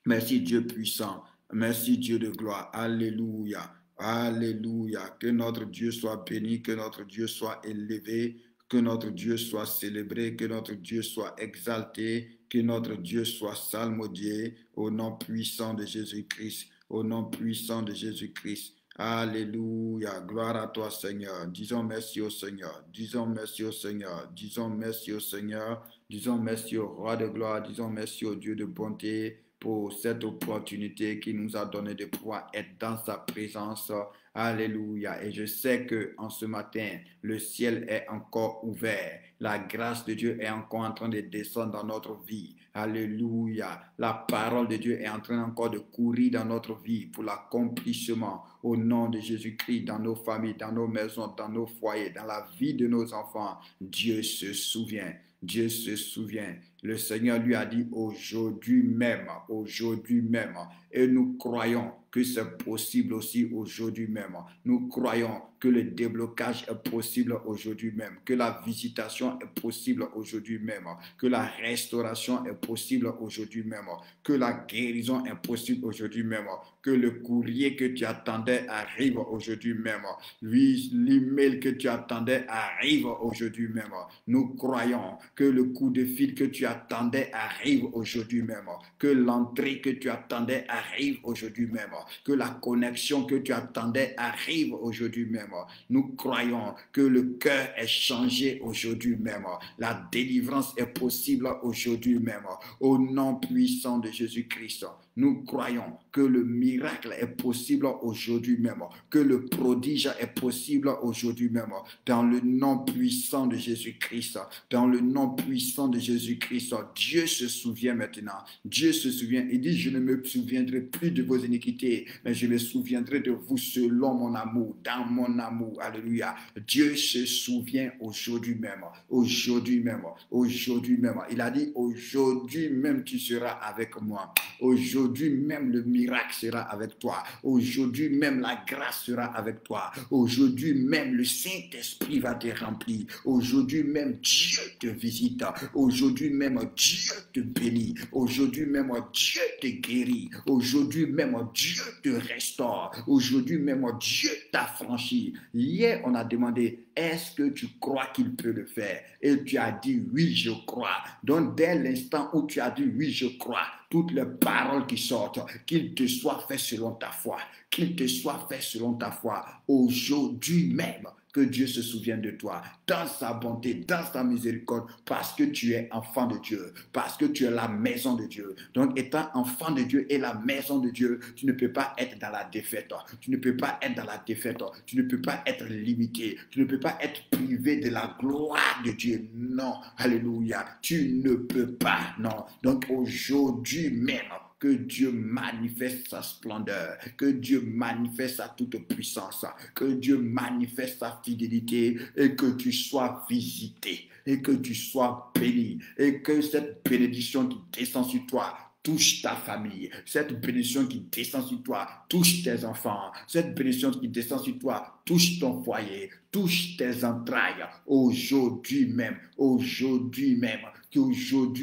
S1: Merci Dieu puissant. Merci Dieu de gloire. Alléluia. Alléluia. Que notre Dieu soit béni, que notre Dieu soit élevé, que notre Dieu soit célébré, que notre Dieu soit exalté, que notre Dieu soit salmodié au nom puissant de Jésus-Christ. Au nom puissant de Jésus-Christ. Alléluia. Gloire à toi, Seigneur. Disons merci au Seigneur. Disons merci au Seigneur. Disons merci au Seigneur. Disons merci au Roi de gloire. Disons merci au Dieu de bonté pour cette opportunité qu'il nous a donné de pouvoir être dans sa présence. Alléluia. Et je sais que en ce matin, le ciel est encore ouvert. La grâce de Dieu est encore en train de descendre dans notre vie. Alléluia. La parole de Dieu est en train encore de courir dans notre vie pour l'accomplissement au nom de Jésus-Christ dans nos familles, dans nos maisons, dans nos foyers, dans la vie de nos enfants. Dieu se souvient. Dieu se souvient. Le Seigneur lui a dit aujourd'hui même, aujourd'hui même. Et nous croyons que c'est possible aussi aujourd'hui même. Nous croyons que le déblocage est possible aujourd'hui même, que la visitation est possible aujourd'hui même, que la restauration est possible aujourd'hui même, que la guérison est possible aujourd'hui même, que le courrier que tu attendais arrive aujourd'hui même, l'email que tu attendais arrive aujourd'hui même. Nous croyons que le coup de fil que tu attendais arrive aujourd'hui même, que l'entrée que tu attendais arrive aujourd'hui même, que la connexion que tu attendais arrive aujourd'hui même. Nous croyons que le cœur est changé aujourd'hui même. La délivrance est possible aujourd'hui même. Au nom puissant de Jésus-Christ, nous croyons que le miracle est possible aujourd'hui même, que le prodige est possible aujourd'hui même. Dans le nom puissant de Jésus-Christ, dans le nom puissant de Jésus-Christ, Dieu se souvient maintenant. Dieu se souvient. Il dit, je ne me souviendrai plus de vos iniquités, mais je me souviendrai de vous selon mon amour, dans mon amour. Alléluia. Dieu se souvient aujourd'hui même. Aujourd'hui même. Aujourd'hui même. Il a dit, aujourd'hui même tu seras avec moi. Aujourd'hui même le miracle sera avec toi. Aujourd'hui même la grâce sera avec toi. Aujourd'hui même le Saint-Esprit va te remplir. Aujourd'hui même Dieu te visite. Aujourd'hui même Dieu te bénit. Aujourd'hui même Dieu te guérit. Aujourd'hui même Dieu te restaure. Aujourd'hui même Dieu t'affranchit. Hier on a demandé, est-ce que tu crois qu'il peut le faire? Et tu as dit oui, je crois. Donc dès l'instant où tu as dit oui, je crois, toutes les paroles qui sortent, qu'il te soit fait selon ta foi, qu'il te soit fait selon ta foi, aujourd'hui même, que Dieu se souvienne de toi, dans sa bonté, dans sa miséricorde, parce que tu es enfant de Dieu, parce que tu es la maison de Dieu. Donc, étant enfant de Dieu et la maison de Dieu, tu ne peux pas être dans la défaite, tu ne peux pas être dans la défaite, tu ne peux pas être limité, tu ne peux pas être privé de la gloire de Dieu. Non, alléluia, tu ne peux pas, non. Donc, aujourd'hui même, que Dieu manifeste sa splendeur, que Dieu manifeste sa toute puissance, que Dieu manifeste sa fidélité et que tu sois visité et que tu sois béni et que cette bénédiction qui descend sur toi touche ta famille, cette bénédiction qui descend sur toi touche tes enfants, cette bénédiction qui descend sur toi touche ton foyer, touche tes entrailles aujourd'hui même, qu'aujourd'hui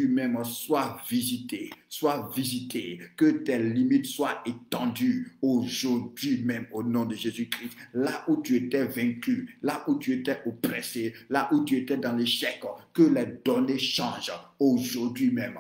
S1: même sois visité, que tes limites soient étendues aujourd'hui même au nom de Jésus-Christ. Là où tu étais vaincu, là où tu étais oppressé, là où tu étais dans l'échec, que les données changent aujourd'hui même,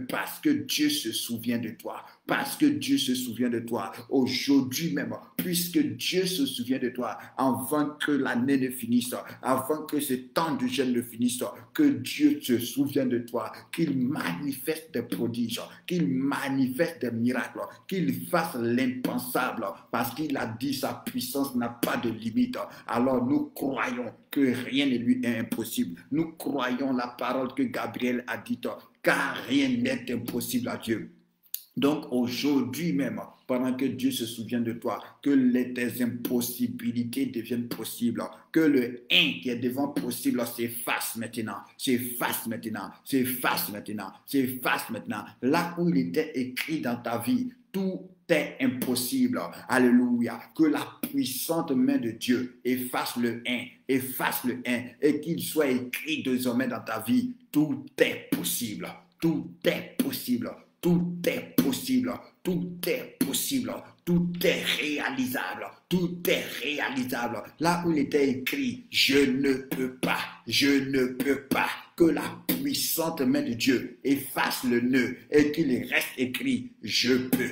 S1: parce que Dieu se souvient de toi. Parce que Dieu se souvient de toi aujourd'hui même, puisque Dieu se souvient de toi avant que l'année ne finisse, avant que ce temps du jeûne ne finisse, que Dieu se souvienne de toi, qu'il manifeste des prodiges, qu'il manifeste des miracles, qu'il fasse l'impensable, parce qu'il a dit sa puissance n'a pas de limite. Alors nous croyons que rien ne lui est impossible. Nous croyons la parole que Gabriel a dite, car rien n'est impossible à Dieu. Donc aujourd'hui même, pendant que Dieu se souvient de toi, que tes impossibilités deviennent possibles, que le 1 qui est devant possible s'efface maintenant, s'efface maintenant, s'efface maintenant, s'efface maintenant. Là où il était écrit dans ta vie, tout est impossible. Alléluia. Que la puissante main de Dieu efface le 1, efface le 1 et qu'il soit écrit désormais dans ta vie, tout est possible, tout est possible. Tout est possible, tout est possible, tout est réalisable, tout est réalisable. Là où il était écrit, je ne peux pas, je ne peux pas, que la puissante main de Dieu efface le nœud et qu'il reste écrit, je peux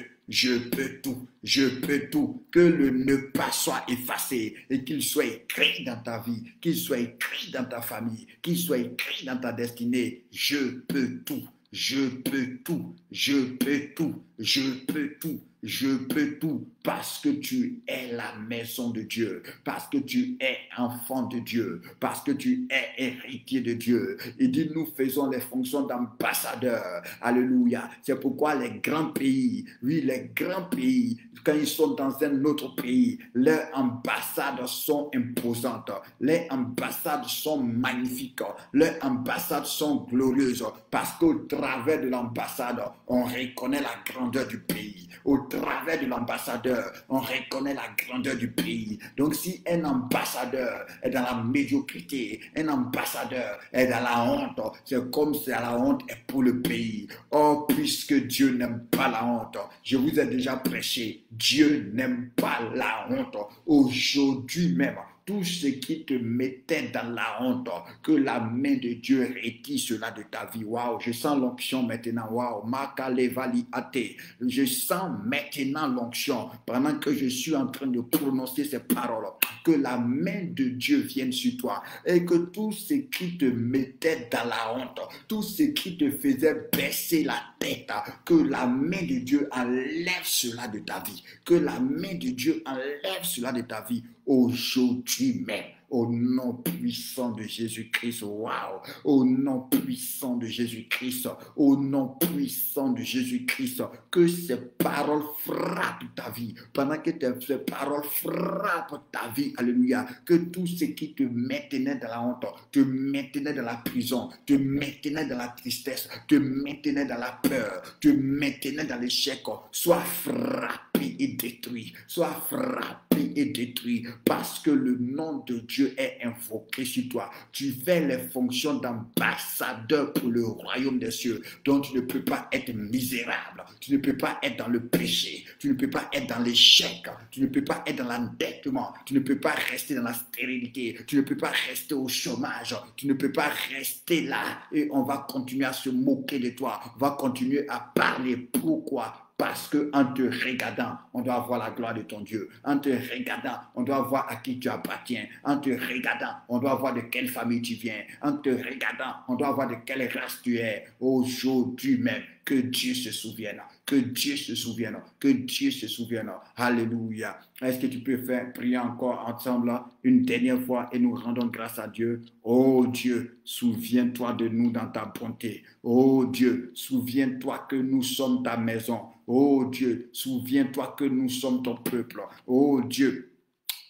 S1: tout, je peux tout, que le ne pas soit effacé et qu'il soit écrit dans ta vie, qu'il soit écrit dans ta famille, qu'il soit écrit dans ta destinée, je peux tout. Je peux tout, je peux tout, je peux tout, je peux tout, parce que tu es la maison de Dieu, parce que tu es enfant de Dieu, parce que tu es héritier de Dieu. Il dit, nous faisons les fonctions d'ambassadeurs. Alléluia. C'est pourquoi les grands pays, oui, les grands pays, quand ils sont dans un autre pays, leurs ambassades sont imposantes, les ambassades sont magnifiques, leurs ambassades sont glorieuses, parce qu'au travers de l'ambassade, on reconnaît la grandeur du pays. Au travers de l'ambassadeur, on reconnaît la grandeur du pays. Donc si un ambassadeur est dans la médiocrité, un ambassadeur est dans la honte, c'est comme si la honte est pour le pays. Or, puisque Dieu n'aime pas la honte, je vous ai déjà prêché, Dieu n'aime pas la honte. Aujourd'hui même, tout ce qui te mettait dans la honte, que la main de Dieu retire cela de ta vie. Waouh, je sens l'onction maintenant. Waouh, Makalevali Ate. Je sens maintenant l'onction pendant que je suis en train de prononcer ces paroles. Que la main de Dieu vienne sur toi et que tout ce qui te mettait dans la honte, tout ce qui te faisait baisser la tête, que la main de Dieu enlève cela de ta vie. Que la main de Dieu enlève cela de ta vie. Aujourd'hui même, au nom puissant de Jésus-Christ, waouh, au nom puissant de Jésus-Christ, au nom puissant de Jésus-Christ, que ces paroles frappent ta vie, pendant que ces paroles frappent ta vie, alléluia, que tout ce qui te maintenait dans la honte, te maintenait dans la prison, te maintenait dans la tristesse, te maintenait dans la peur, te maintenait dans l'échec, soit frappé et détruit, soit frappé et détruit, parce que le nom de Dieu est invoqué sur toi. Tu fais les fonctions d'ambassadeur pour le royaume des cieux, donc tu ne peux pas être misérable, tu ne peux pas être dans le péché, tu ne peux pas être dans l'échec, tu ne peux pas être dans l'endettement, tu ne peux pas rester dans la stérilité, tu ne peux pas rester au chômage, tu ne peux pas rester là et on va continuer à se moquer de toi, on va continuer à parler. Pourquoi? Parce qu'en te regardant, on doit voir la gloire de ton Dieu. En te regardant, on doit voir à qui tu appartiens. En te regardant, on doit voir de quelle famille tu viens. En te regardant, on doit voir de quelle race tu es. Aujourd'hui même, que Dieu se souvienne. Que Dieu se souvienne. Que Dieu se souvienne. Alléluia. Est-ce que tu peux faire prier encore ensemble une dernière fois et nous rendons grâce à Dieu? Oh Dieu, souviens-toi de nous dans ta bonté. Oh Dieu, souviens-toi que nous sommes ta maison. Oh Dieu, souviens-toi que nous sommes ton peuple. Oh Dieu,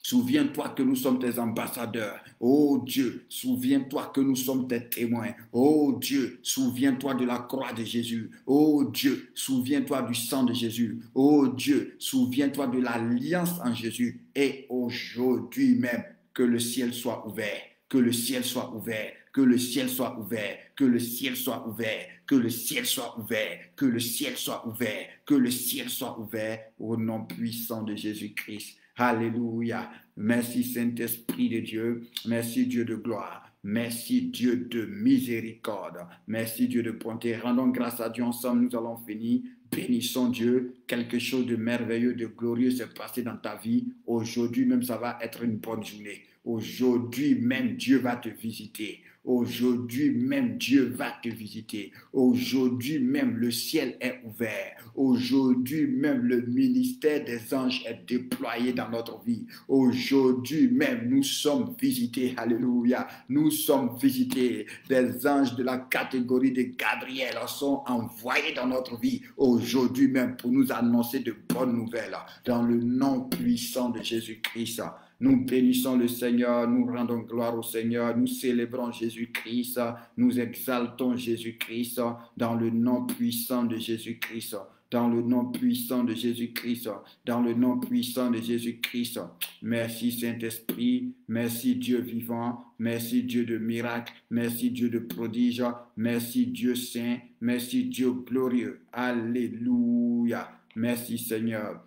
S1: souviens-toi que nous sommes tes ambassadeurs. Oh Dieu, souviens-toi que nous sommes tes témoins. Oh Dieu, souviens-toi de la croix de Jésus. Oh Dieu, souviens-toi du sang de Jésus. Oh Dieu, souviens-toi de l'alliance en Jésus. Et aujourd'hui même, que le ciel soit ouvert. Que le ciel soit ouvert. Que le ciel soit ouvert. Que le ciel soit ouvert. Que le ciel soit ouvert. Que le ciel soit ouvert. Que le ciel soit ouvert au nom puissant de Jésus-Christ. Alléluia. Merci Saint-Esprit de Dieu. Merci Dieu de gloire. Merci Dieu de miséricorde. Merci Dieu de bonté. Rendons grâce à Dieu ensemble. Nous allons finir. Bénissons Dieu. Quelque chose de merveilleux, de glorieux s'est passé dans ta vie. Aujourd'hui même, ça va être une bonne journée. Aujourd'hui même, Dieu va te visiter. Aujourd'hui même, Dieu va te visiter. Aujourd'hui même, le ciel est ouvert. Aujourd'hui même, le ministère des anges est déployé dans notre vie. Aujourd'hui même, nous sommes visités. Alléluia. Nous sommes visités. Des anges de la catégorie de Gabriel sont envoyés dans notre vie. Aujourd'hui même, pour nous annoncer de bonnes nouvelles. Dans le nom puissant de Jésus-Christ. Nous bénissons le Seigneur, nous rendons gloire au Seigneur, nous célébrons Jésus-Christ, nous exaltons Jésus-Christ dans le nom puissant de Jésus-Christ. Dans le nom puissant de Jésus-Christ, dans le nom puissant de Jésus-Christ. Merci Saint-Esprit, merci Dieu vivant, merci Dieu de miracles, merci Dieu de prodiges, merci Dieu saint, merci Dieu glorieux. Alléluia. Merci Seigneur.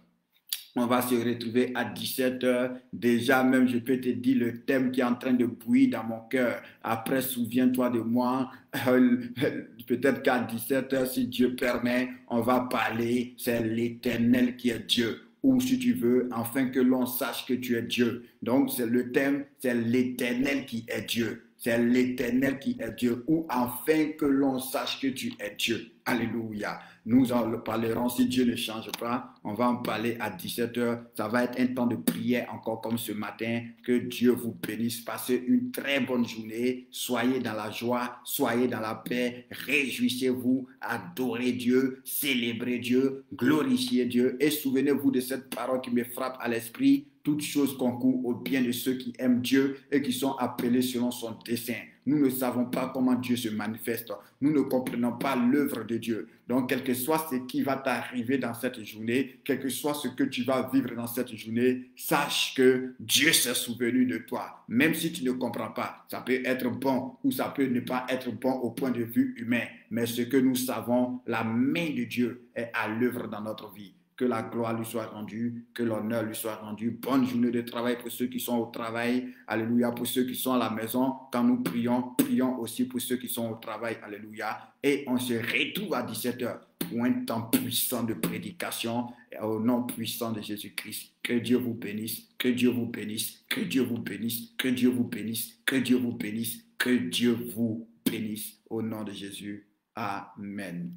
S1: On va se retrouver à 17h. Déjà, même, je peux te dire le thème qui est en train de bouillir dans mon cœur. Après, souviens-toi de moi. Peut-être qu'à 17h, si Dieu permet, on va parler. C'est l'Éternel qui est Dieu. Ou si tu veux, afin que l'on sache que tu es Dieu. Donc, c'est le thème, c'est l'Éternel qui est Dieu. C'est l'Éternel qui est Dieu. Ou afin que l'on sache que tu es Dieu. Alléluia. Nous en parlerons si Dieu ne change pas. On va en parler à 17h. Ça va être un temps de prière encore comme ce matin. Que Dieu vous bénisse. Passez une très bonne journée. Soyez dans la joie. Soyez dans la paix. Réjouissez-vous. Adorez Dieu. Célébrez Dieu. Glorifiez Dieu. Et souvenez-vous de cette parole qui me frappe à l'esprit. Toutes choses concourent au bien de ceux qui aiment Dieu et qui sont appelés selon son dessein. Nous ne savons pas comment Dieu se manifeste. Nous ne comprenons pas l'œuvre de Dieu. Donc, quel que soit ce qui va t'arriver dans cette journée, quel que soit ce que tu vas vivre dans cette journée, sache que Dieu s'est souvenu de toi. Même si tu ne comprends pas, ça peut être bon ou ça peut ne pas être bon au point de vue humain. Mais ce que nous savons, la main de Dieu est à l'œuvre dans notre vie. Que la gloire lui soit rendue, que l'honneur lui soit rendu. Bonne journée de travail pour ceux qui sont au travail. Alléluia. Pour ceux qui sont à la maison, quand nous prions, prions aussi pour ceux qui sont au travail. Alléluia. Et on se retrouve à 17h pour un temps puissant de prédication au nom puissant de Jésus-Christ. Que Dieu vous bénisse, que Dieu vous bénisse, que Dieu vous bénisse, que Dieu vous bénisse, que Dieu vous bénisse, que Dieu vous bénisse. Au nom de Jésus. Amen.